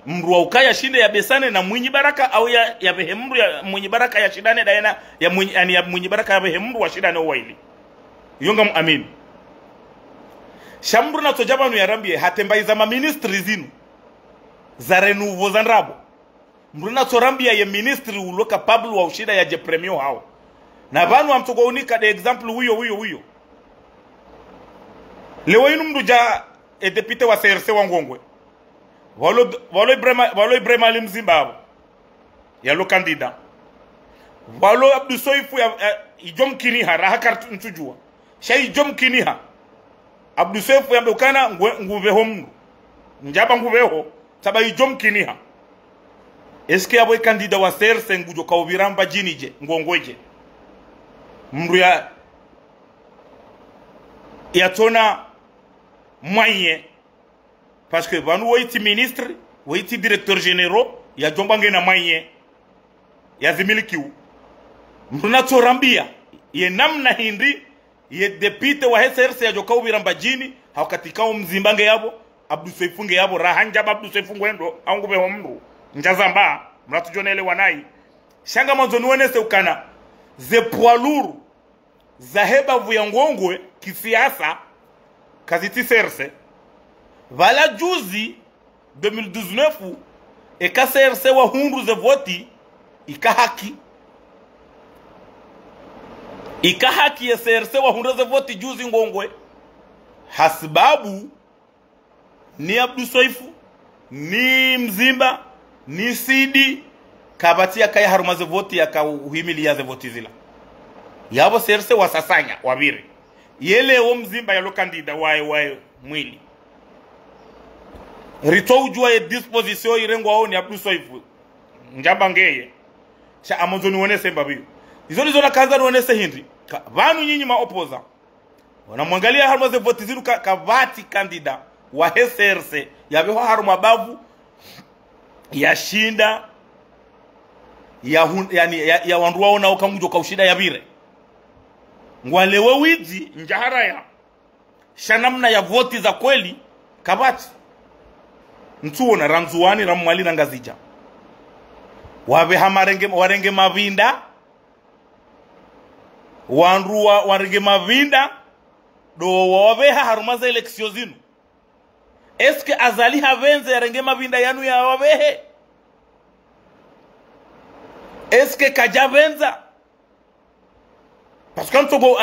mruwa ukaya shinde ya besane na mwinyi baraka au ya behemru ya mwinyi baraka ya shidane daena ya mwinyi yani ya mwinyi baraka ya behemru wa shidane waili yonga muamini shamru na tojaba nu yarambie hatembaiza ma ministri zinu za renouveau za nrabo mruna torambia ye ministri ulo capable wa ushida ya je premio hao na vanu wa mtogo unika de example huyo lewo inu mduja e depute wa CRC wa ngongwe walo Ibrahima limzimbabo ya lo kandida walo abdu soifu ya ijom kiniha raha kartu ntujua shay ijom kiniha abdu soifu ya bekana nguveho mnu njaba nguveho saba ijom kiniha eske abo kandida wa serse ngujo ka ubiramba jinije ngongweje mru ya tona moyen parce que banu waiti ministre waiti directeur généraux ya jombange na moyen ya zimilikiu mruna torambia ye namna hindi ye depite wa SRC ya joka ubiramba jini hakatikao mzimbange yabo abdu soifunge yabo rahanja abdu soifungo endo angube ho mru njazamba mratujonele wanai shanga mwanzo nuonese ukana ze poids lourd zaheba vuyangongwe kisiasa kaziti serse vala juzi 2019 eka serse wa hundu ze voti ikahaki ya serse wa hundu ze voti juzi ngongwe hasibabu ni Abdu Soifu ni Mzimba ni Sidi kabatia kaya harumaze voti ya kauhimili ya ze voti zila yabo serse wasasanya wabiri yele o Mzimba yalo kandida wae mwili rito ujua ye disposition irengo wao ni Abdu Soifu njamba ngeye sha amonzo niwonese mbabiyo izo na kaza niwonese hindi vanu nyinyi maopoza wanamwangalia harumaze voti zilu kavati kandida wa SRC yabeho haruma bavu ya shinda ya wandu wao na ukamujo ka ushida yabire ngwalewe wiji njahara ya shanamna ya voti za kweli kabati mtuo na Ramzuani Ramwali na Ngazija wabe warenge mavinda wanruwa warenge mavinda do wabe harumaza eleksio zinu eske azali havenze yarenge mavinda yanu ya wabehe eske kajavenza parce que ntogo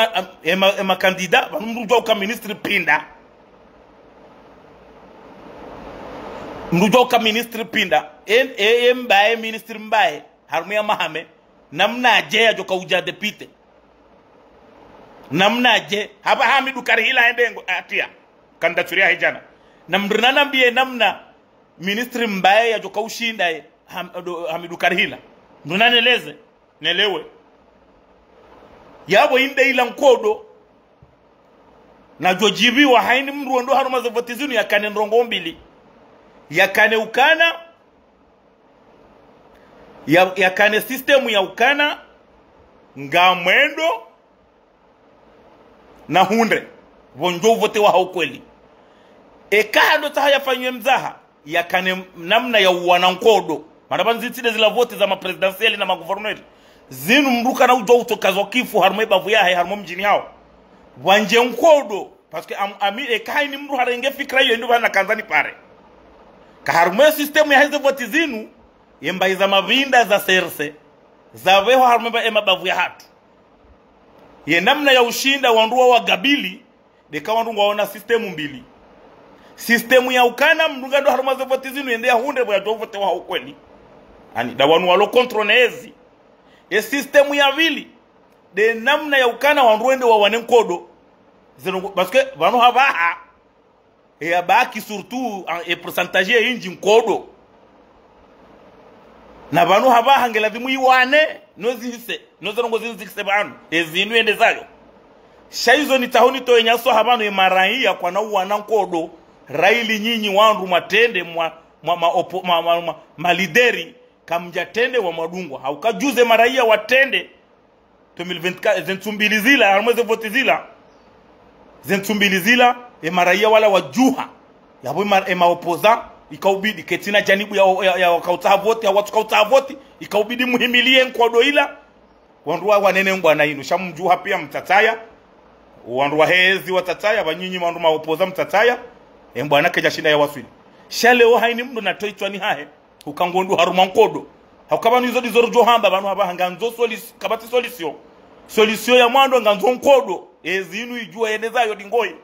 ema candidat banumrujo ka ministre pinda mrujo ka ministre pinda mbaye ministre mbaye harumia mahame namna je ya joka uja depite namna je haba Hamidu Karihila endengo atia kandaturia hijana namrnana mbie namna ministre mbaye ya joka ushinda Hamidu Karihila ndunaneleze nelewe yabo inde ila nkodo na jojibi wa haini mruondo haruma za votizinu ya kane nrongo mbili ya kane ukana ya kane system ya ukana nga mwendo na hunde vonjo vote wa haukweli ekado tahaya fanywe mzaha ya kane namna ya wanankodo marabanzi zitide zila vote za mapresidentiali na maguverneri zinu mruka na ujo utokazo kifu harume bavu yahe harume mjini hao wanje nkodo paske ami ekai ni mru harenge fikra hiyo ndio bana kanzani pare ka harume system ya hizo vote zinu yemba za mavinda za serse za veho harume ba ema bavu ya hatu ye namna ya ushinda wanduwa wa gabili deka wandu waona system mbili system ya ukana mrunga ndo harume za vote zinu yende ya hunde bwa vote wa ukweli ani da wanu walo kontronezi e system ya vili de namna ya ukana wanruende wa wanenkodo zeno parce que vanu habaha e abaki surtout e pourcentage inji nkodo na vanu habaha ngela vimu yiwane nozihise nozerongo zizikise banu ezinu ende zayo shaizo ni tahoni to enyaso habanu e maraia kwa na wana nkodo raili nyinyi wandu matende malideri kamjatende wa madungwa haukajuze maraia watende 2024 zentumbili zila harumeze voti zila zentumbili zila maraia wala wajuha yabo opoza ikaubidi ketina janibu ya wakautaha voti ya watu kautaha voti ikaubidi muhimilie nkodo ila wanduwa wanene ngwana inu shamjuha pia mtataya wanduwa hezi watataya banyinyi wandu maopoza mtataya mbwana keja shinda ya waswili shaleo haini mdu na toitwa ni hahe ukangondu haruma nkodo hakabanu izo dizorjo hamba banu abahanga nzo kabati solution ya mwando nganzo nkodo ezinu ijua yenezayo dingoi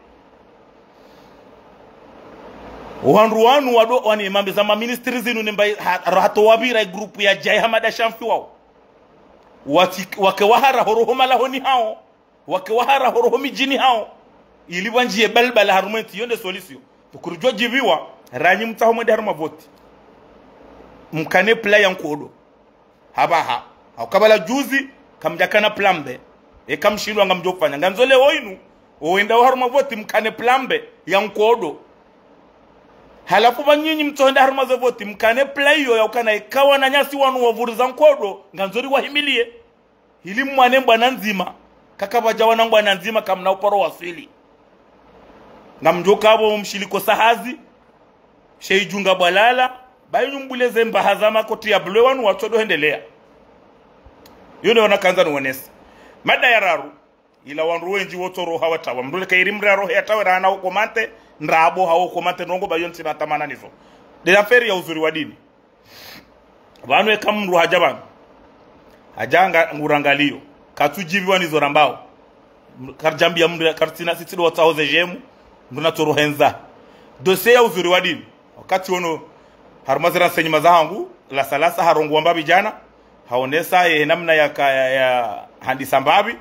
wanu wado wani mambe za ministry zinu nimba rato wabira group ya Jai Hamada Shamfi wao wakewahara horoho malahoni hao wakewahara horoho mijini hao ili wanjie balbala harumenti yonde solution tukurujwa jibiwa ranyi mtaho mwede haruma voti mkane play yankodo habaha hakabala juzi kamjakana plambe kamshindwa ngamjo kufanya nganzole oinu oenda haruma voti mkane plambe yankodo halafu banyinyi mtohenda haruma voti mkane play yo yakana ikawa na nyasi wanu wavuriza nkodo nganzori wahimilie hili mwane mbwana nzima kakabaja wana mbwana nzima kamna uporo wasili ngamjoka abo mshiliko sahazi sheijunga balala bayu mbuleze mbahazama koti ya blwe wanu watodo hendelea yone wana kanza nuwenesi mada ya raru ila wanru wenji wotoro hawatawa mdule kairimra rohe yatawe rana ukomante nrabo hawa ukomante nongo bayon sinatamana nizo de aferi ya uzuri wa dini wanu eka mru hajabanu hajanga ngurangalio katujivi wanizo rambao karjambi ya mru kartina sitido watahoze jemu mduna toro henza dosie ya uzuri wa dini wakati wono harumazira senyi mazahangu la salasa harongu wambabi jana haonesa namna ya handisa mbabi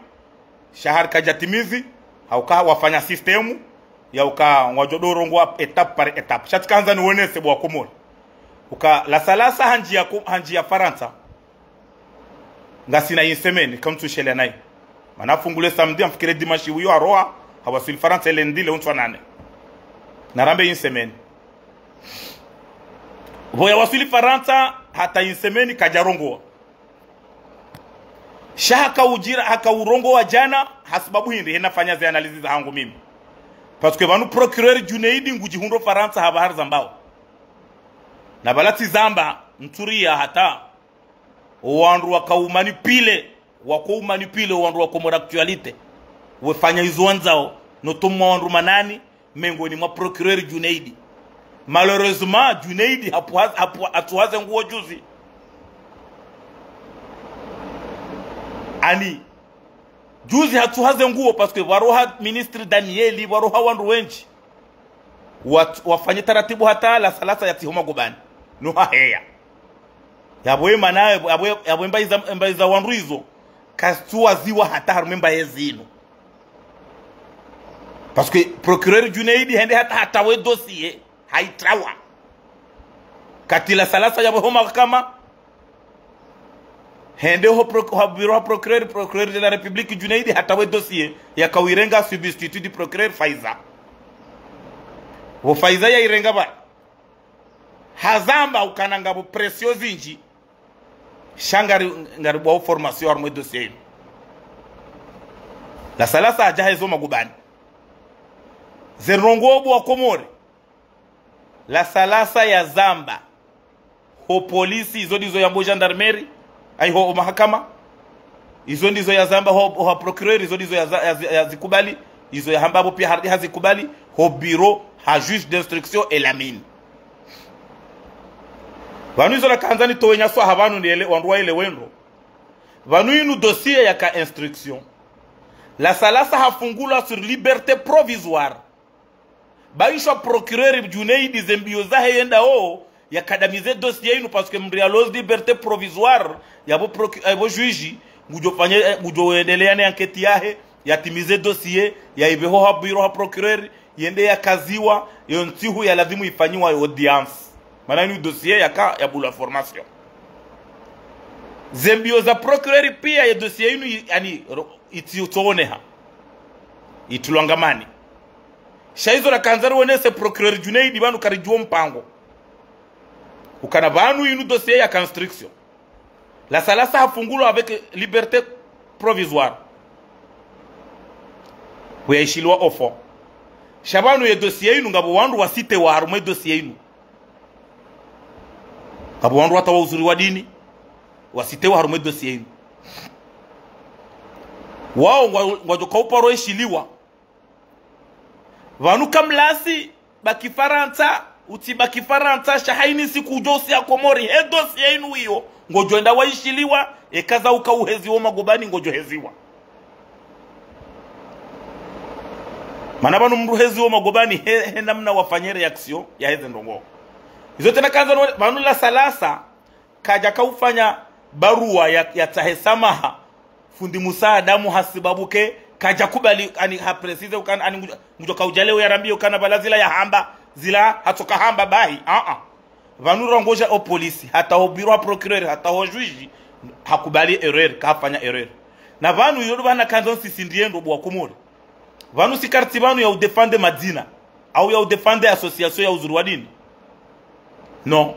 shahar kajatimizi hauka wafanya sistemu ya uka wajodorongo etap par etap shatkanza nuonese bwa Comores uka la salasa hanji ya Faransa ngasina yisemeni kamtu shele nai manafungule samedi amfikire dimashi uyo aroa hawasili Faransa elendile untwa nane narambe yisemeni boya wasili Faransa hata yisemeni kajarongo shaka ujira haka urongo wa jana hasibabu hindi henafanya zi analizi za hangu mimi parce que vanu procureur Junaidi ngujihundo Faransa habahar zambao na balati zamba mturia hata wandu wakaumanipile wandu wakomora actualite wefanya hizo wanzao notumwa wandu manani mengoni mwa procureur Junaidi malheureusement Junaidi atuhaze nguo juzi ani juzi hatuhaze nguo parce que waroha ministre Danieli waroha wandu wenji wafanye taratibu hata la salasa ya tihoma gobani nuha heya yaboe manaye yaboe mbaiza wandu hizo kastuwa ziwa hata harumemba yezino parce que procureur Junaidi hende hata we dossier haitrawa katila salasa yaboe mahakama hende ho procureur de la République Junaidi hata we dossier ya kawirenga substitut du procureur Faiza wo Faiza ya irenga ba hazamba ukananga bo preciosi nji shangari ngari bo formation armo dossier la salasa ajahe zo magubani zerongo bo Comores la salasa ya zamba ho polisi izo dizo ya gendarmerie aiho mahakama izo ndizo ya zamba ho procureur izo ndizo ya zikubali izo ya hambabo pia hardi hazikubali ho bureau ha juge d'instruction et la mine vanu izo la kanzani towenya so habanu ndele wandwa ile wendo vanu inu dossier ya ka instruction la salasa hafungula sur liberté provisoire baisho procureur Junaidi zembio zahe yenda ya kadamize dossier inu parce que mrialos liberté provisoire yabo juji ngujo endelea ne enquête yahe yatimize dossier ya ibeho ha bureau ha procureur yende ya kaziwa yontihu ya lazimu ifanyiwa audience maana ni dossier ya bula formation zembio za procureur pia ya dossier inu yani itiotoneha itulongamani shaizo la kanzaru wenese procureur Junaidi banu karijuo mpango ukana banu inu dossier ya construction la salasa hafungulo avec liberté provisoire weishilwa ofo shabanu ye dossier inu ngabo wandu wasite wa harume dossier inu ngabo wandu watawa uzuri wa dini wasite wa harume dossier inu wao ngwajoka uparo ishiliwa vanu kamlasi baki Faransa utibaki Faransa shahaini siku dosi ya Comores he dosi inu hiyo ngojo enda waishiliwa ekaza ukauhezi wa magobani ngojo heziwa mana banu mruhezi wa magobani he namna wafanye reaction ya heze ndongo hizo tena kanza banu la salasa kaja kaufanya barua ya tahesamaha fundi Musa Adamu hasibabuke kaja kubali ani hapresize ukana ani ngujoka ujalewe yarambi ukana balazila ya hamba zila hatoka hamba bahi vanura ngoja o polisi hata o bureau procureur hata o juge hakubali erreur kafanya erreur na vanu yodo bana kanzon sisindiendo bwa Comores vanu sikarti vanu ya udefende madina au ya udefende association ya uzuri wa dini no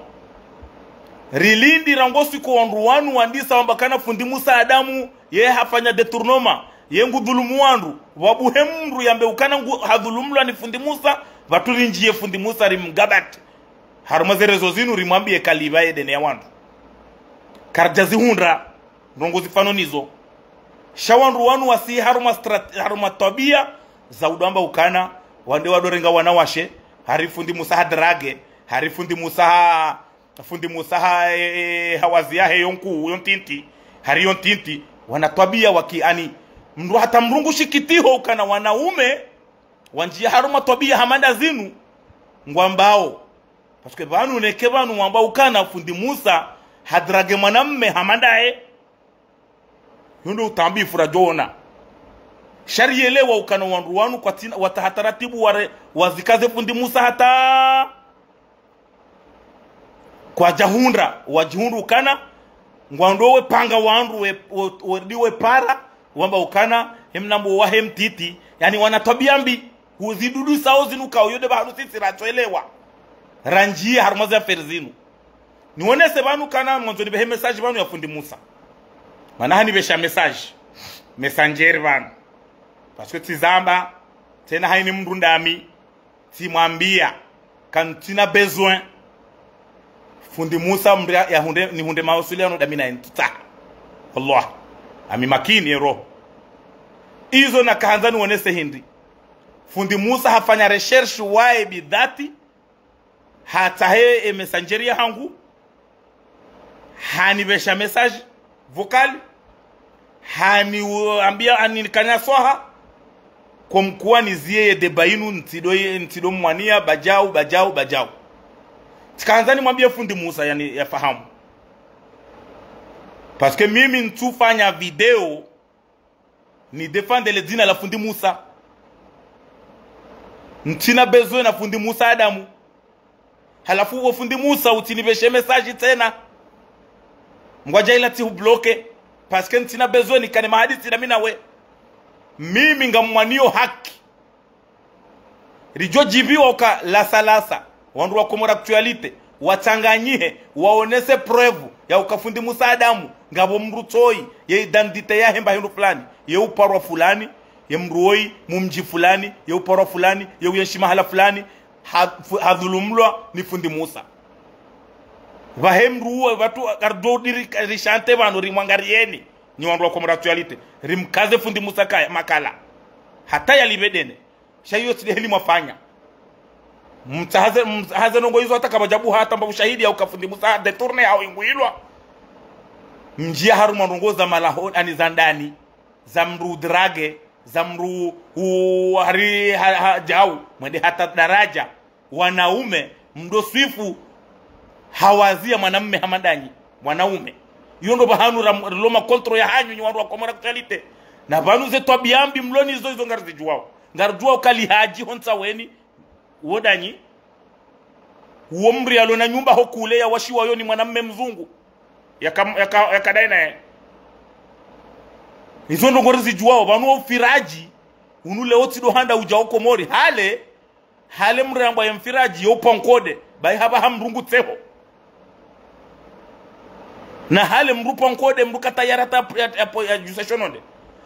rilindi rangosi ko onruwanu wandisa wambakana fundi Musa Adamu ye hafanya detournement ye ngudhulumu wandu wabuhemru yambe ukana hadhulumlwa ni fundi Musa vaturinjie fundi Musa rimgabat harumaze réseaux zinu rimwambie kaliba edene ya wandu karjazi hundra rongozi fanonizo shawandu wanu wasi haruma tabia za udamba ukana wande wadorenga wanawashe harifundi Musa hadrage harifundi Musa hawazia he yonku yontinti hari yontinti wanatwabia wakiani mndu hata mrungu shikitiho ukana wanaume wanjia haruma twabia hamanda zinu ngwambao paske vanu neke vanu mwambao ukana fundi Musa hadrage mwanamme hamandae yundo utambi furajona sharielewa ukana wandu wanu kwa tina watahataratibu wazikaze fundi Musa hata kwa jahundra wajihundu ukana ngwandowe panga wandu wediwe para wamba ukana hemnambo wahe mtiti yani wanatabia mbi uzidudu sao zinuka uyode bahanu sisi ratoelewa ranjie harumaze ya ferzinu niwonese vanu kana mwanzo nibehe message vanu ya fundi Musa manaha nibesha messangeri vanu paske tizamba tena haini mndu ndami timwambia kantina besoin fundi Musa mbria ya hunde ni hunde mawasiliano damina entita Allah ami makini roho izo na kaanza niwonese hindi fundi Musa hafanya research wae bidhati hata he messengeri ya hangu hanibesha message vocal ambia anikanya soha kwa mkuwa nizie debainu ntido mwania bajau tikaanzani mwambia fundi Musa yani yafahamu paske mimi ntufanya video ni defende le dina la fundi Musa ntina besoin na fundi Musa Adamu halafu uo fundi Musa utinibeshe message tena ngwaja ila ti ubloke paske ntina besoin kane mahadisi na minawe mimi ngamwanio haki rijo jibiwa uka lasa wandu wa Comores actualite watanganyihe waonese preuve ya ukafundi Musa Adamu ngabo mrutoi ye identite ya hemba hindu fulani ye uparwa fulani ye mruoi mumji fulani ye uparwa fulani ye uyenshima hala fulani hadhulumlwa ni fundi Musa vahemruwe watu kardodiri rishante vanu rimwangarieni ni wandu wa Comores actualite rimkaze fundi Musa kaya makala hata yalibedene shayo tideheli mwafanya mtahaze nongo hizo hata kama jabu hata mba ushahidi ya ukafundi Musa detourne au inguilwa mjia haruma nongo za malahoni ani zandani za mru drage za mru hari jau mwende hata daraja wanaume mdo swifu hawazia mwanamme hamandanyi wanaume yondo bahanu loma kontro ya hanyu ni wandu wa Comores actualite na vanu zetu abiambi mloni hizo ngarjuwa ukali haji honsa weni wodanyi uomri alona nyumba hokule ya washiwa yoni mwanamme mzungu yakadaina hizo ndo ngori zidjuwa vanu ufiraji unule otido handa ujao Comores hale mramba ya mfiraji yopa nkode bai haba hamrungu teho na hale mrupa nkode mrukata yarata ya jusashononde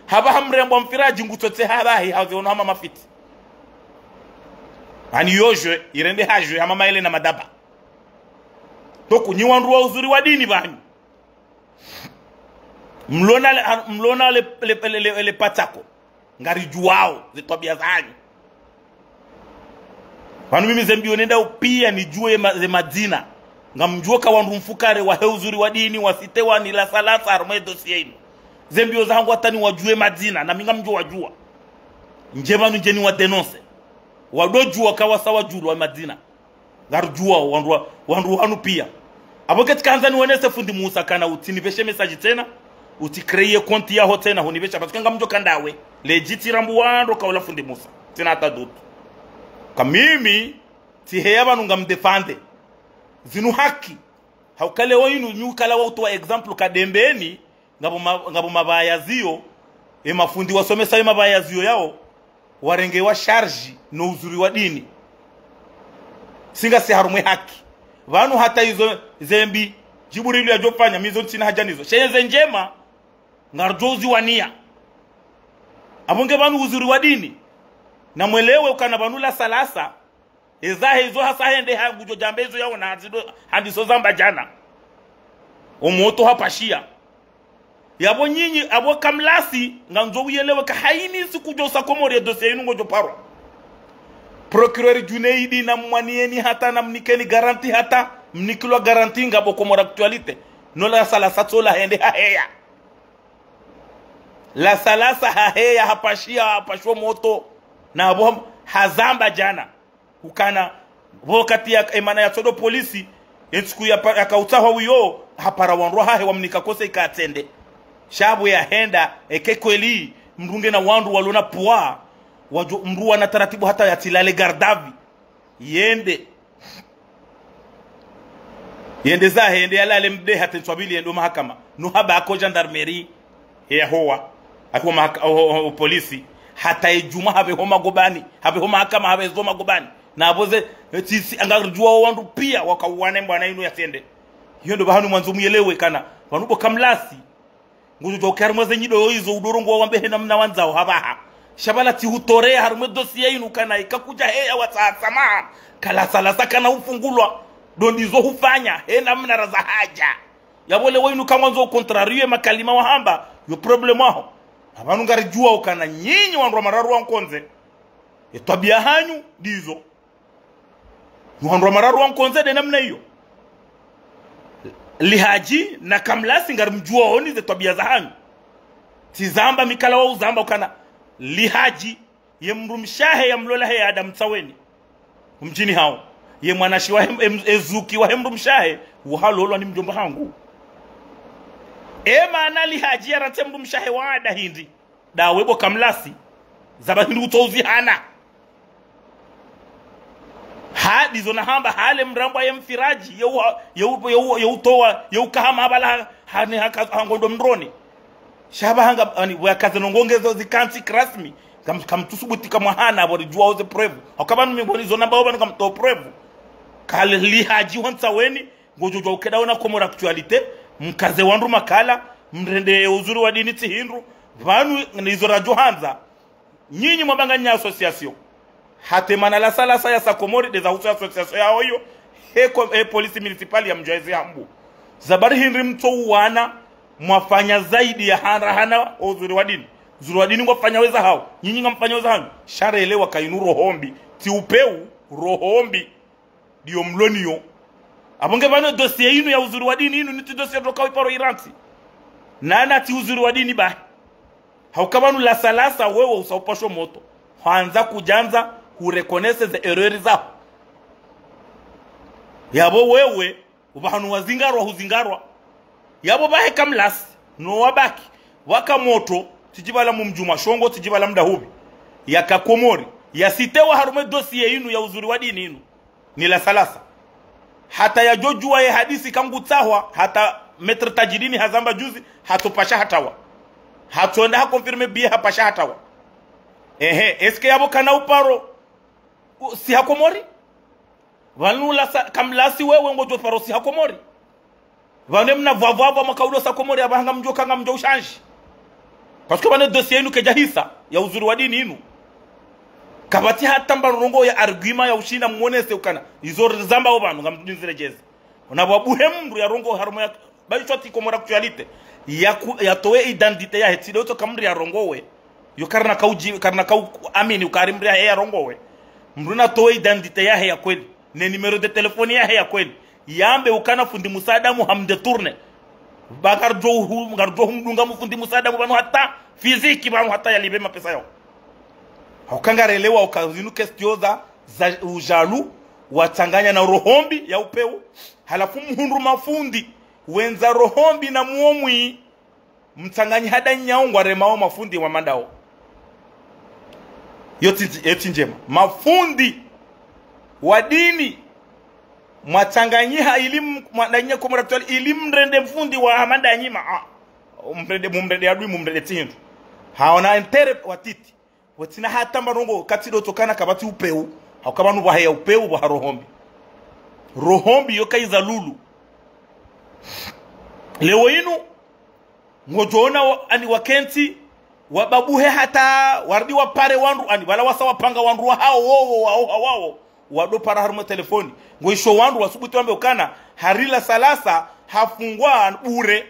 haba hamramba mfiraji ngutote habahi haziona hama mafiti ani yojwe irende hajwe hama maile na madaba toku nyi wandu wa uzuri wa dini banyu mlona le patako ngari juwao zitobia zanyu wanu mimi zembio nenda upia nijue madina ngamjua ka wandu mfukare wa uzuri wa dini wasitewa ni la salasa arme dossier ino zembio zangu hatani wajue madina na minga mjua wajua njemanu njeni wa denonce wadojua kawa sawa juru wa madina garjua wandu hanu pia aboke tkanza niwonese fundi Musa kana utiniveshe message tena utikreye konti yaho tena hunivesha parce que ngamjo kandawe legit rambu wando kaula fundi Musa tena hata dutu kamimi tiheya banu ngamdefande zinu haki haukale woyinu nyukala wautu wa example kadembeni ngabo mabaya zio mafundi wasomesa mabaya zio yao warenge wa charge no uzuri wa dini singa si harumwe haki vanu hata hizo zembi jiburilu ya jofanya mizo ntina hajanizo shenze njema ngarjozi wania abonge vanu uzuri wa dini na mwelewe ukana vanula salasa ezahe hizo hasa hende hangujo jambezo yao na handiso zamba jana omoto hapashia yabo nyinyi abo kamlasi nganzo uyelewe ka haini sikujo sa Comores dossier inu ngojo parwa procureur Junaidi na mwanieni hata na mnikeni garanti hata mnikilwa garanti ngabo Comores actualité no la salasa tola hende haheya la salasa haheya hapashia hapashwa moto na abo hazamba jana ukana wakati ya emana ya todo polisi ensku ya kautaha wiyo hapara wanroha hahe wamnika kose ikatende shabu ya henda ekekweli mrunge na wandu walona puwa waju mruwa na taratibu hata ya tilale gardavi yende za hende ya lale mde hata nswabili yendo mahakama nuhaba ako gendarmerie ya hoa ako polisi hata ejuma habe homa gobani habe homa hakama habe zoma gobani na aboze tisi angarujua wandu pia wakauane mbwana inu ya tende hiyo ndo bahanu mwanzo muyelewe kana wanubo kamlasi ngujo jokarmo zenyido hizo udorongo wambe na mna wanzao habaha shabala ti hutore harumwe dossier inu kana ikakuja heya watsama kala salasa kana ufungulwa dondizo hufanya na mna raza haja yabole wenu kama nzo contrarier makalima wahamba yo problem aho abantu ngarijua ukana nyinyi wandu mararu wankonze etabia hanyu dizo wandu mararu wankonze de namna hiyo lihaji na kamlasi ngarimjua oni ze tabia za hanyu tizamba mikala wa uzamba ukana lihaji ye mrumshahe ya mlola he adam tsaweni mjini hao ye mwanashi wa ezuki wa mrumshahe uhalolwa ni mjomba hangu maana lihaji ya rate mrumshahe wa ada hindi da webo kamlasi zaba hindi utozi hana hadi zona hamba hale mramba ya mfiraji ya utowa ya ukahama habala hani hangondo mroni shaba hanga ani wakaze nongongezo zikanti krasmi kamtusubuti kama hana abori jua oze prevu akabanu mingoni zona baoba ngamto prevu kale lihaji wansa weni ngojojo ukedaona Comores actualité mkaze wandu makala mrende uzuri wa dini tihindu vanu nizo rajo hanza nyinyi mwabanganya association hatemana la salasa ya sa Comores Deza association yao hiyo polisi municipal ya mjaizi hambu zabari hinri mto wana mwafanya zaidi ya hana uzuri wa dini mwafanya weza hao nyinyi ngamfanya weza hao shara elewa kainu rohombi ti upeu rohombi dio mloniyo abonge bano dossier inu ya uzuri wa dini inu niti dossier doka iparo iranti nana ti uzuri wa dini ba haukabanu la salasa wewe usaupasho moto hanza kujanza hurekonese ze errori zao yabo wewe ubahanu wazingarwa huzingarwa yabo bahe kamlasi no wabaki waka moto tijibala mumjuma shongo tijibala mdahubi yaka Comores yasitewa harume dossier inu ya uzuri wa dini inu ni la salasa hata ya jojua ya hadisi kangu tsahwa hata metre tajidini hazamba juzi hatopasha hatawa hatuenda hakonfirme biye hapasha hatawa eske yabo kana uparo si ha Comores vanula kamlasi wewe ngojo paro si ha Comores vane mna vavava makaulo sa Comores abahanga mjoka nga mjo shanji parce que bane dossier inu kejahisa ya uzuri wa dini inu kabati hata mbarongo ya argument ya ushina muonese ukana izo zamba obanu ngamdinzire jezi onababuhe mndu ya rongo harumo ya baichoti Comores actualité ya towe identité ya hetide to kamri ya rongowe yo karna kau amini ukarimri ya rongowe mruna towe identité ya kweli ne numero de telefoni ya kweli yambe ukana fundi musadamu hamde tourne bakar jo ngarjo mdunga mufundi musadamu banu hata fiziki banu hata yalibe mapesa yao haukangarelewa ukazinu kestioza za ujalu watanganya na rohombi ya upeu halafu mhundu mafundi wenza rohombi na muomwi mtanganyi hada nyaungwa remao mafundi wa mandao yoti njema mafundi wa dini mwatanganyiha ilimu mwadanya Comores ilimu mrende mfundi wa hamanda nyima mumrende adui mumrende tindu haona entere watiti watina hata marongo katido tokana kabati upeu hakabanu bahaya upeu wa rohombi yokaiza lulu leo inu ngojona ani wakenti wababuhe hata wardi wa pare wandu ani wala wasa wapanga wandu hao wado para haruma telefoni ngoisho wandu wasubuti wambe ukana harila salasa hafungwa bure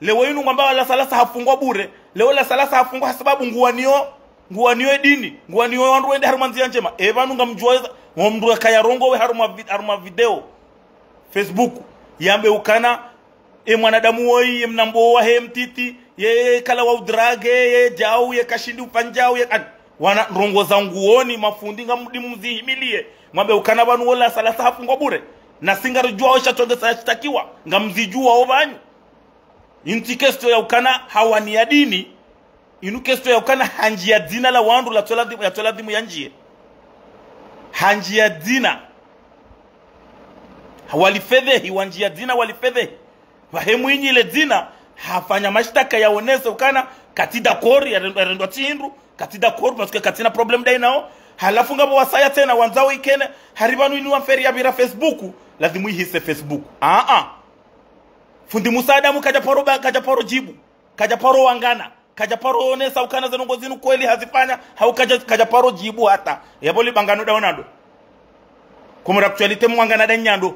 leo inu ngamba wala salasa hafungwa bure leo la salasa hafungwa sababu nguanio dini nguanio wandu wende haruma nzia njema evanu ngamjua ngomdura kaya rongo we haruma video Facebook yambe ukana mwanadamu woi mnambo wa mtiti ye kala wa udrage ye jau ye kashindi upanjao ye wana rongo za nguoni mafundi ngamudi mzihimilie mwambe ukana banu wala salasa hafungwa bure na singarujua oshatonge sashtakiwa ngamzijua obanyu inti kesto ya ukana hawani ya dini inu kesto ya ukana hanji ya dina la wandu la toladimu ya njie hanji ya dina walifedhehi wanji ya dina walifedhehi wahemu inyi ile dina hafanya mashtaka ya onese ukana katida kori ya rendo tindu katida kori pasuke katina problem day nao halafu ngabo wasaya tena wanzao ikene haribanu inu waferi ya bira Facebook lazimu ihise Facebook fundi musadamu kajaparo jibu kajaparo wangana kajaparo onesa ukana zenongo zinu kweli hazifanya hau kajaparo jibu hata yaboli bangano da onado kumura actualite mwangana da nyando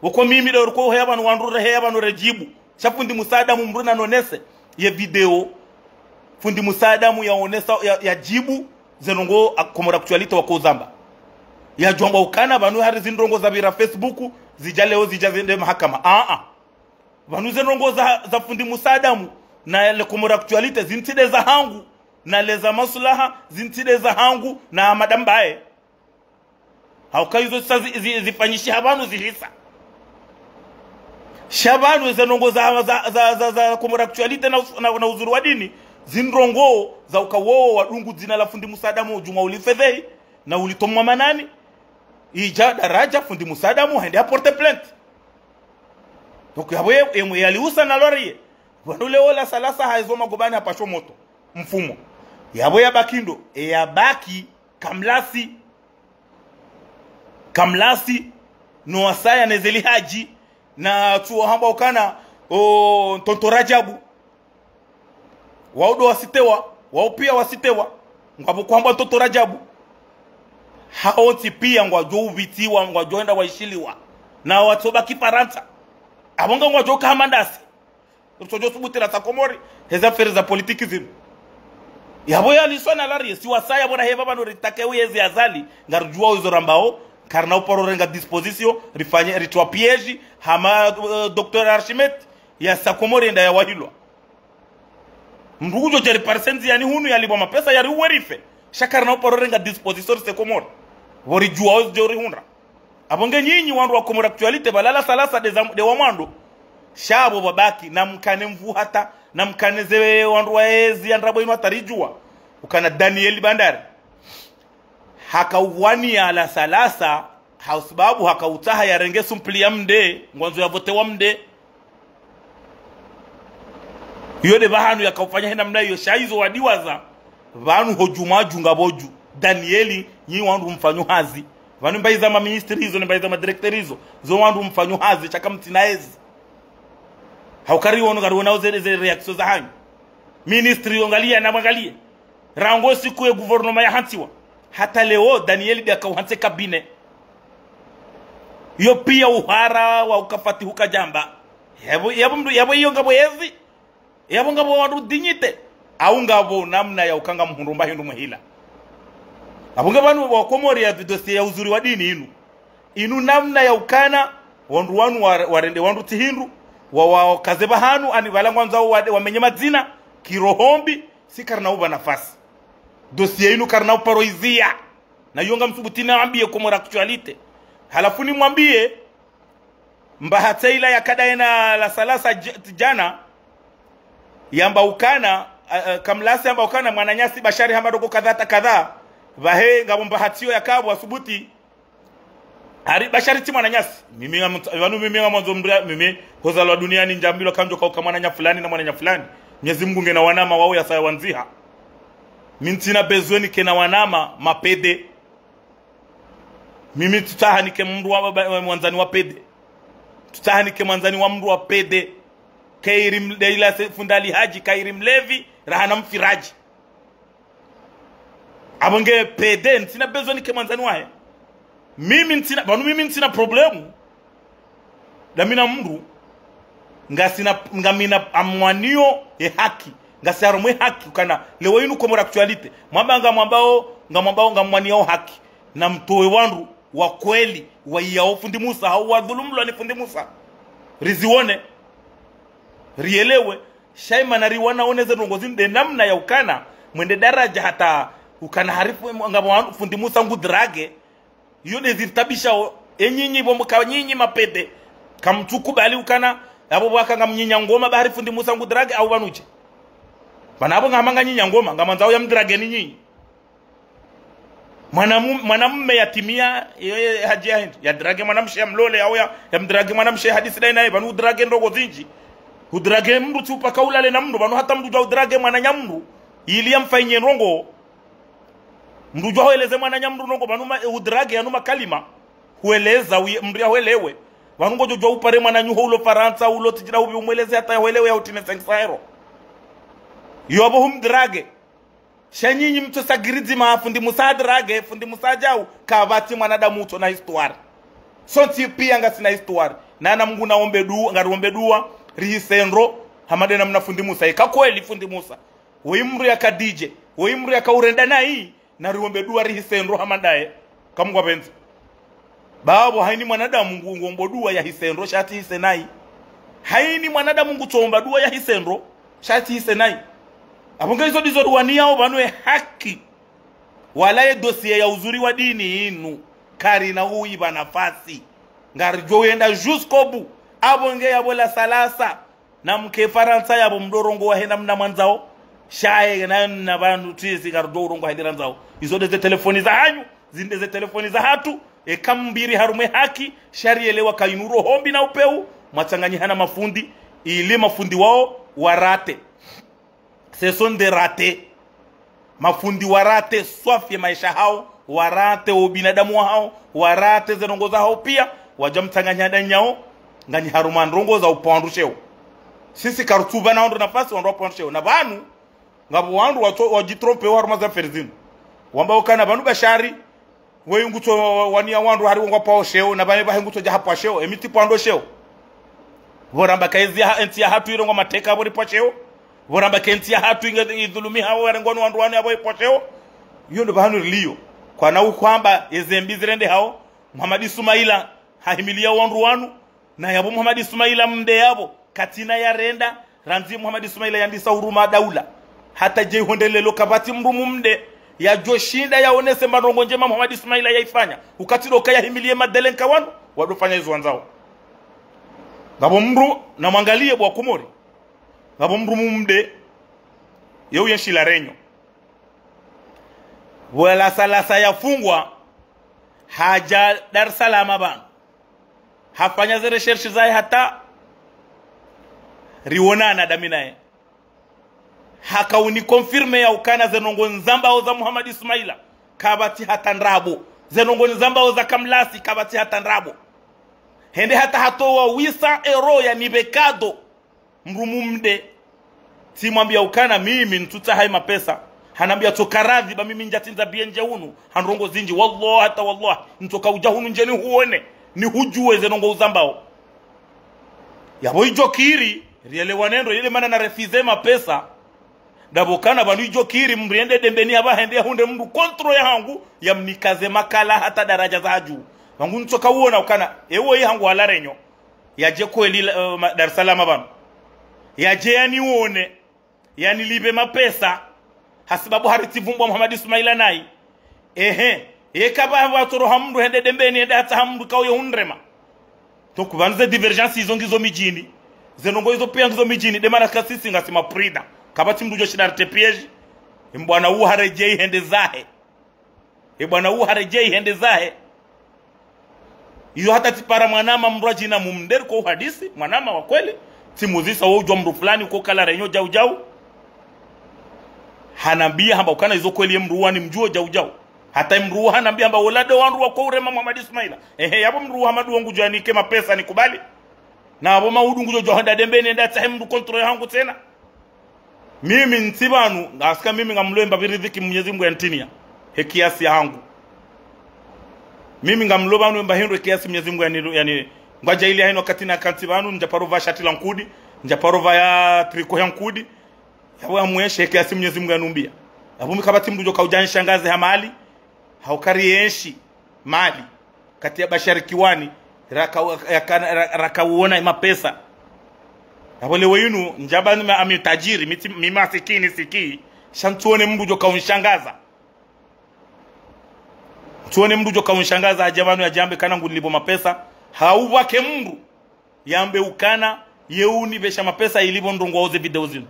wako mimi da urko hebanu wandure hebanu rejibu shafundi musadamu mbruna nonese ye video fundi musadamu ya onesa ya jibu zenongo Comores actualite wako zamba ya jomba ukana banu hari zinrongo za bira Facebook zijaleo zijazende mahakama banu zenongo za fundi musadamu na le Comores actualite zintide za hangu na leza maslaha zintide za hangu na madambae haukaizo zifanyishi habanu zihisa shabanu zenongo za Comores actualite na uzuru wa dini zinrongo za ukawo wadungu zina la fundi musadamu ujuma ulifedhei na ulitomwa manani ija daraja fundi musadamu hende aporte plainte donc yabwe yaliusa na lori wanule wala salasa haizo magobani hapasho moto mfumo yabwe yabakindo yabaki kamlasi no wasaya nezeli haji na tuo hamba ukana tonto Rajabu waudo wasitewa wao pia wasitewa ngabo kwamba tonto Rajabu haoti pia ngwajo ubitiwa ngwajo enda waishiliwa na watoba kiparanta abonga ngwajo kamandasi tutojo subutira ta Comores heza feri za politiki zinu yabo yalisona lari si wasaya bona heba bano ritake uyezi azali ngarujua uzo rambao karna upororenga disposition rifanye ritwa piège hama Dr. Archimet ya sa Comores nda ya wahilwa mrugujo jeri parsenzi yani hunu yalibwa mapesa yari uwerife shakarna upororenga disposition se Comores wori jua uzo jori hunra abonge nyinyi wandu wa Comores actualite balala salasa de wamando shabo babaki na mkane mvu hata na mkane zewe wandu wa ezi andrabo inu atarijua ukana Daniel Bandari haka uwani ya la salasa hausababu haka utaha ya renge sumpli ya mde ngwanzo ya vote wa mde yode bahanu ya kaufanya hena mna hiyo shaizo wadiwaza vanu hojumaju ngaboju Danieli nyi wandu mfanyu hazi vanu mbaiza ma ministeri hizo mbaiza ma director hizo zo wandu mfanyu hazi chaka mtinaezi haukari wono gari wona zile reaction za hanyu ministry ongalia na mwangalie rango siku ya gouvernement ya hantiwa hata leo Daniel dia kauhanse kabine yo pia uhara wa ukafati hukajamba yabo hiyo ngabo yezi yabo ngabo wandu dignite au ngabo namna ya ukanga mhurumba hindu muhila abunga banu wa Comores ya dossier ya uzuri wa dini inu namna ya ukana wandu wanu warende wandu tihindu wa kazeba hanu ani balangwa nzao wamenye mazina kirohombi si karna uba nafasi dossier inu karna uparoizia na yonga msubutina ambie Comores actualite halafu ni mwambie mbahateila ya kadaina la salasa jana yamba ukana kamlasi yamba ukana mwananyasi bashari hamba doko kadhaa vahe ngabo mbahatio ya kabu asubuti hari bashari ti mwananyasi mimi ngamonzo mndria mimi hozalwa duniani njambilo kamjo kwa mwananya fulani na mwananya fulani Mwenyezi Mungu ngena wanama wao ya saya wanziha mintina bezweni kena wanama mapede mimi tutahanike mndu wa mwanzani wa pede tutahanike mwanzani wa mndu wa pede kairim deila fundali haji kairim levi rahana mfiraji abonge pede ntina bezweni ke mwanzani wae mimi ntina problemu damina mndu ngamina amwanio ye haki ngasarumwe haki kana lewo inu komora actualite ngamwanio haki na mtoe wandu wa kweli wa yao fundi Musa au wa dhulumlo ni fundi Musa rizione rielewe shaima na riwana oneze rongozi de namna ya ukana mwende daraja hata ukana harifu ngamo fundi Musa ngudrage yone zitabisha enyinyi bomka nyinyi mapede kamtukubali ukana abo bwaka ngamnyinya ngoma bahari fundi Musa ngudrage au banuche banabo ngamanga nyinya ngoma ngamanzao ya mdrage ni nyinyi mwanamume yatimia haji ya drage mwanamshe mlole au ya mdrage mwanamshe hadisi dai naye banu drage ndogo zinji udrage mndu tu paka ulale na mndu banu hata mndu jwa udrage mwananyamru ili yamfanye rongo mndu jwa hoeleze mwananyamru rongo banu udrage yanu makalima hueleza mndu yaelewe banu ngojo jwa upare mwananyuho ulo Faransa ulo tijira ubi umweleze hata yaelewe ya utine sengsaero yobo humdrage shanyinyi mtu sagirizi fundi Musa drage fundi Musa jau kavati mwanadamu uto na histoire sonti pia ngasina histoire na Mungu naombe dua ngarombe dua rihisenro hamade na mna fundi Musa ikakweli fundi Musa weimru ya kadije weimru ya kaurenda na hii na riombe dua rihisenro hamadaye kamgwa benzi babo haini mwanadamu Mungu ngombo dua ya hisenro shati hisenai haini mwanadamu Mungu chomba dua ya hisenro shati hisenai abonga hizo dizo duwania au banwe haki walaye dossier ya uzuri wa dini inu kari na uiba nafasi ngarjo yenda jusqu'au bout abonge yabola salasa na mke Faransa yabo mdorongo wa hena mna mwanzao shaye na bantu tisi garjo urongo hadira nzao izo de telefoni za hanyu zinde ze telefoni za hatu kambiri harume haki shari elewa kainuro hombi na upeu mwachanganyihana mafundi ili mafundi wao warate. Ce sont des ratés. Mafundi warate swafi maisha hao, warate ubinadamu hao, warate zenongoza hao pia, wajamtanganya danyao, ngani haruma ndongo za upandusheo. Sisi karutuba na ndo nafasi ndo upandusheo. Na banu ngabo wandu wajitrompe haruma za ferzinu. Wamba ukana banu bashari, we nguto wania wandu hari ngwa pao sheo na bane bahe nguto jaha sheo, emiti pando sheo. Voramba kaizi enti ya hatu irongo mateka bori po sheo. Voramba kenti ya hatu idhulumi hao warengonu wandu wanu yabo ipoteo. Hiyo ndo bahanu liyo. Kwa na kwamba ezembizi rende hao Muhammad Ismaila hahimilia wandu wanu na yabo Muhammad Ismaila mde yabo katina ya renda ranzi Muhammad Ismaila yandisa huruma daula hata je hondelelo kabati mrumu mde ya joshinda ya onese marongo njema Muhammad Ismaila yaifanya ukatiro kaya himilie madelenka wanu wadofanya hizo wanzao. Ngabo mru na mwangalie bwa Comores ngabo mru mumde yeu yenshila renyo wala salasa yafungwa haja Dar es Salaam bana hafanya zile research zai hata rionana daminae hakauni confirme ya ukana zenongo nzamba au za Muhammad Ismaila kabati hata ndrabo zenongo nzamba au za kamlasi kabati hata ndrabo hende hata hatoa wisa ero ya nibekado mrumumde simwambia ukana mimi ntuta hai mapesa hanambia tokaradhi ba mimi njatinza bienje hunu hanrongo zinji wallahi hata wallahi ntoka uja hunu njeni huone ni hujue zenongo uzambao yabo ijo kiri riele wanendo ile mana na refize mapesa dabokana banu ijo kiri mriende dembeni aba hende hunde mndu kontro ya hangu ya mnikaze makala hata daraja za juu wangu ntoka uona ukana ewo hii hangu ala renyo yaje kweli Dar es Salaam bana yaje yani uone yani libe mapesa hasibabu haritivumbwa Muhammad Ismaila nai ye kaba watoro hamdu hende dembeni hende hata hamdu kauye unrema to kubanze divergence izo ngizo mijini zenongo izo pia ngizo mijini demana kasisi ngasima prida kabati mdu joshina tepiege mbwana u harejei hende zahe bwana u harejei hende zahe iyo hata tipara mwanama mraji na mumder kwa hadisi mwanama wa kweli timuzisa wao ujwa mru fulani uko kala renyo jau jau hanambia hamba ukana izo kweli mruwa ni mjuo jau jau hata mruwa hanambia hamba ulado wanruwa kwa urema Muhammad Ismaila yabo mruwa hamadu wangu jwani kema pesa nikubali na abo maudu ngujo johanda dembeni nda tahemdu control yangu tena mimi ntibanu ngasika mimi ngamloemba biridhiki Mwenyezi Mungu yantinia kiasi yangu mimi ngamloba mba hendo kiasi Mwenyezi Mungu yani ngwaja ile haino katina kantibanu njaparova shati la nkudi njaparova ya triko ya nkudi yawe amweshe kiasi Mwenyezi Mungu yanumbia abumi kabati mdu joka ujanishangaze hamali haukariyeshi mali kati ya bashari kiwani raka uona mapesa abole wenu njabani amitajiri mimi masikini siki shantuone mdu joka unshangaza tuone mdu joka unshangaza ajabanu ya jambe kana ngulibo mapesa hauwake mdu yambe ukana yeuni besha mapesa ilibo ndongo oze video zinu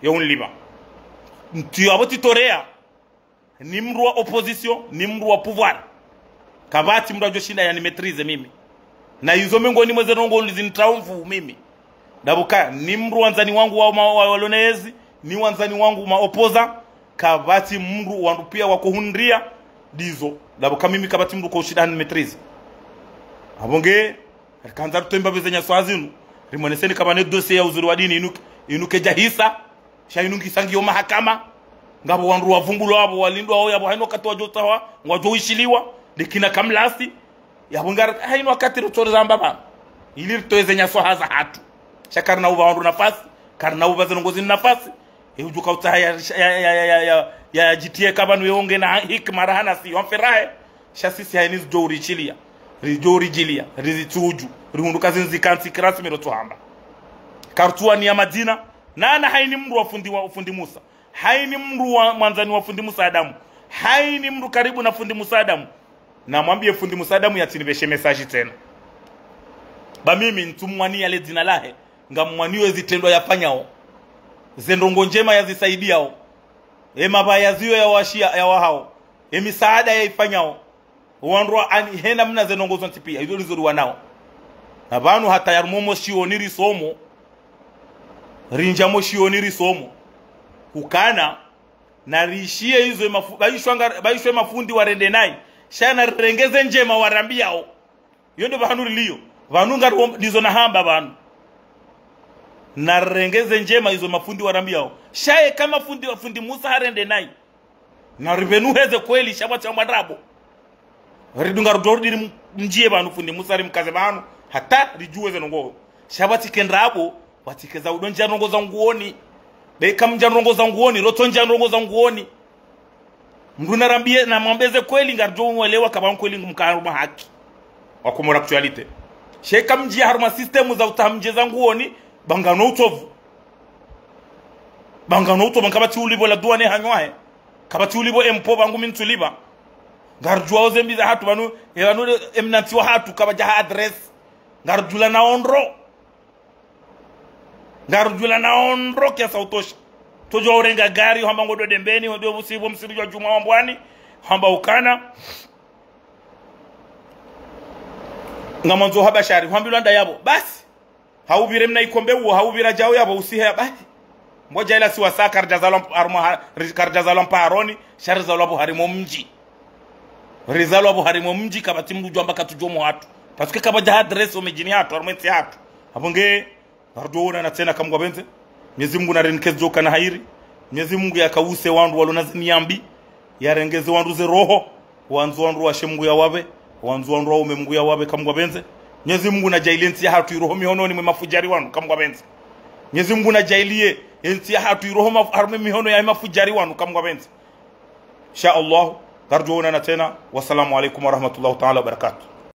yeuni liba ntiyo aboti torea ni mru wa opposition ni mru wa pouvoir kabati mru ajoshinda yani maîtrise mimi na hizo mengo ni mweze nongo nizinitraumfu mimi dabuka ni mru wanzani wangu wa walonezi ni wanzani wangu ma opoza kabati mru wandupia wako hundria dizo dabuka mimi kabati mru kwa ushida ni maîtrise abonge kanza tutemba bezenya swazinu rimoneseni kama ne dossier ya uzuri wa dini inuke jahisa shainungi sangio mahakama ngabo wanru wavumbulo abo walindwa ao yabo haino katwa jotawa ngwajoishiliwa dikina kamlasi yabungar haino wakati rutoreza baba ili ritoezenya swahaza hatu shakarna uba wanru nafasi karna uba zenongozi nafasi ujuka utaya ya jitie kabanu yonge na hikma rahana si wamferahe shasisi hainiz jori chilia rijori jilia rizituju rihunduka zinzikansi kirasmi rotohamba kartua ni ya Madina nana haini mru wa fundi Musa haini mru wa mwanzani wa fundi Musa Adamu haini mru karibu na fundi Musa Adamu na mwambie fundi Musa Adamu yatinibeshe message tena ba mimi ntumwani yale jina lahe ngamwaniwe zitendo yafanyao zendongo njema yazisaidiao mabaya ziyo ya washia ya wahao misaada yaifanyao wanrwa ani hena mna zenongo zontipia hizo lizuri wanao na banu hata yarmomo shioniri somo rinjamo shioniri somo ukana na rishie hizo baishwe mafundi warende nai shana rengeze njema warambiao yondo banu lilio vanunga dizo na hamba banu na rengeze njema hizo mafundi warambiao shaye kama fundi Musa harende nai na rivenuheze kweli shaba cha madrabo ridunga rodori mjie banu fundi Musa rimkaze banu hata rijuwe zenongo shabati kendrabo watikeza udonja nongo za nguoni be kamja nongo za nguoni rotonja nongo za nguoni mruna rambie na mwambeze kweli ngarjo mwelewa kaba kweli mkaruma haki wakomora actualite sheka mji haruma system za utamje za nguoni bangano utovu kabati ulibo la duane hanywae kabati ulibo empo bangu mintuliba garjwa ozembi za hatu banu emnanti wa hatu kabaja address garjula na onro kia sautosha tojo orenga gari hamba ngodo dembeni hodio busibo msiru wa juma wambwani hamba ukana ngamanzo habashari hambilanda yabo basi haubire mna ikombe uo haubira jao yabo usihe basi mmoja ila siwa saa karjazalo mparoni sharizalo abo harimo mji rizalo abo harimo mji kabati mdu jwamba katujomo hatu pasuke kabaja address omejini hatu arumenti hatu abonge bardoona na tena kamgwa benze Mwenyezi Mungu na renkezo kana hairi Mwenyezi Mungu yakause wandu walona ziniambi yarengeze wandu ze roho wanzu wandu washe Mungu ya wabe wanzu wandu wa Mungu ya wabe kamgwa benze Mwenyezi Mungu na jailensi hatu iroho mihononi mwe mafujari wanu kamgwa benze Mwenyezi Mungu na jailie ensi hatu iroho harme mihono ya mafujari wanu kamgwa benze insha Allah tarjuona na tena wassalamu alaikum warahmatullahi ta'ala wabarakatuh.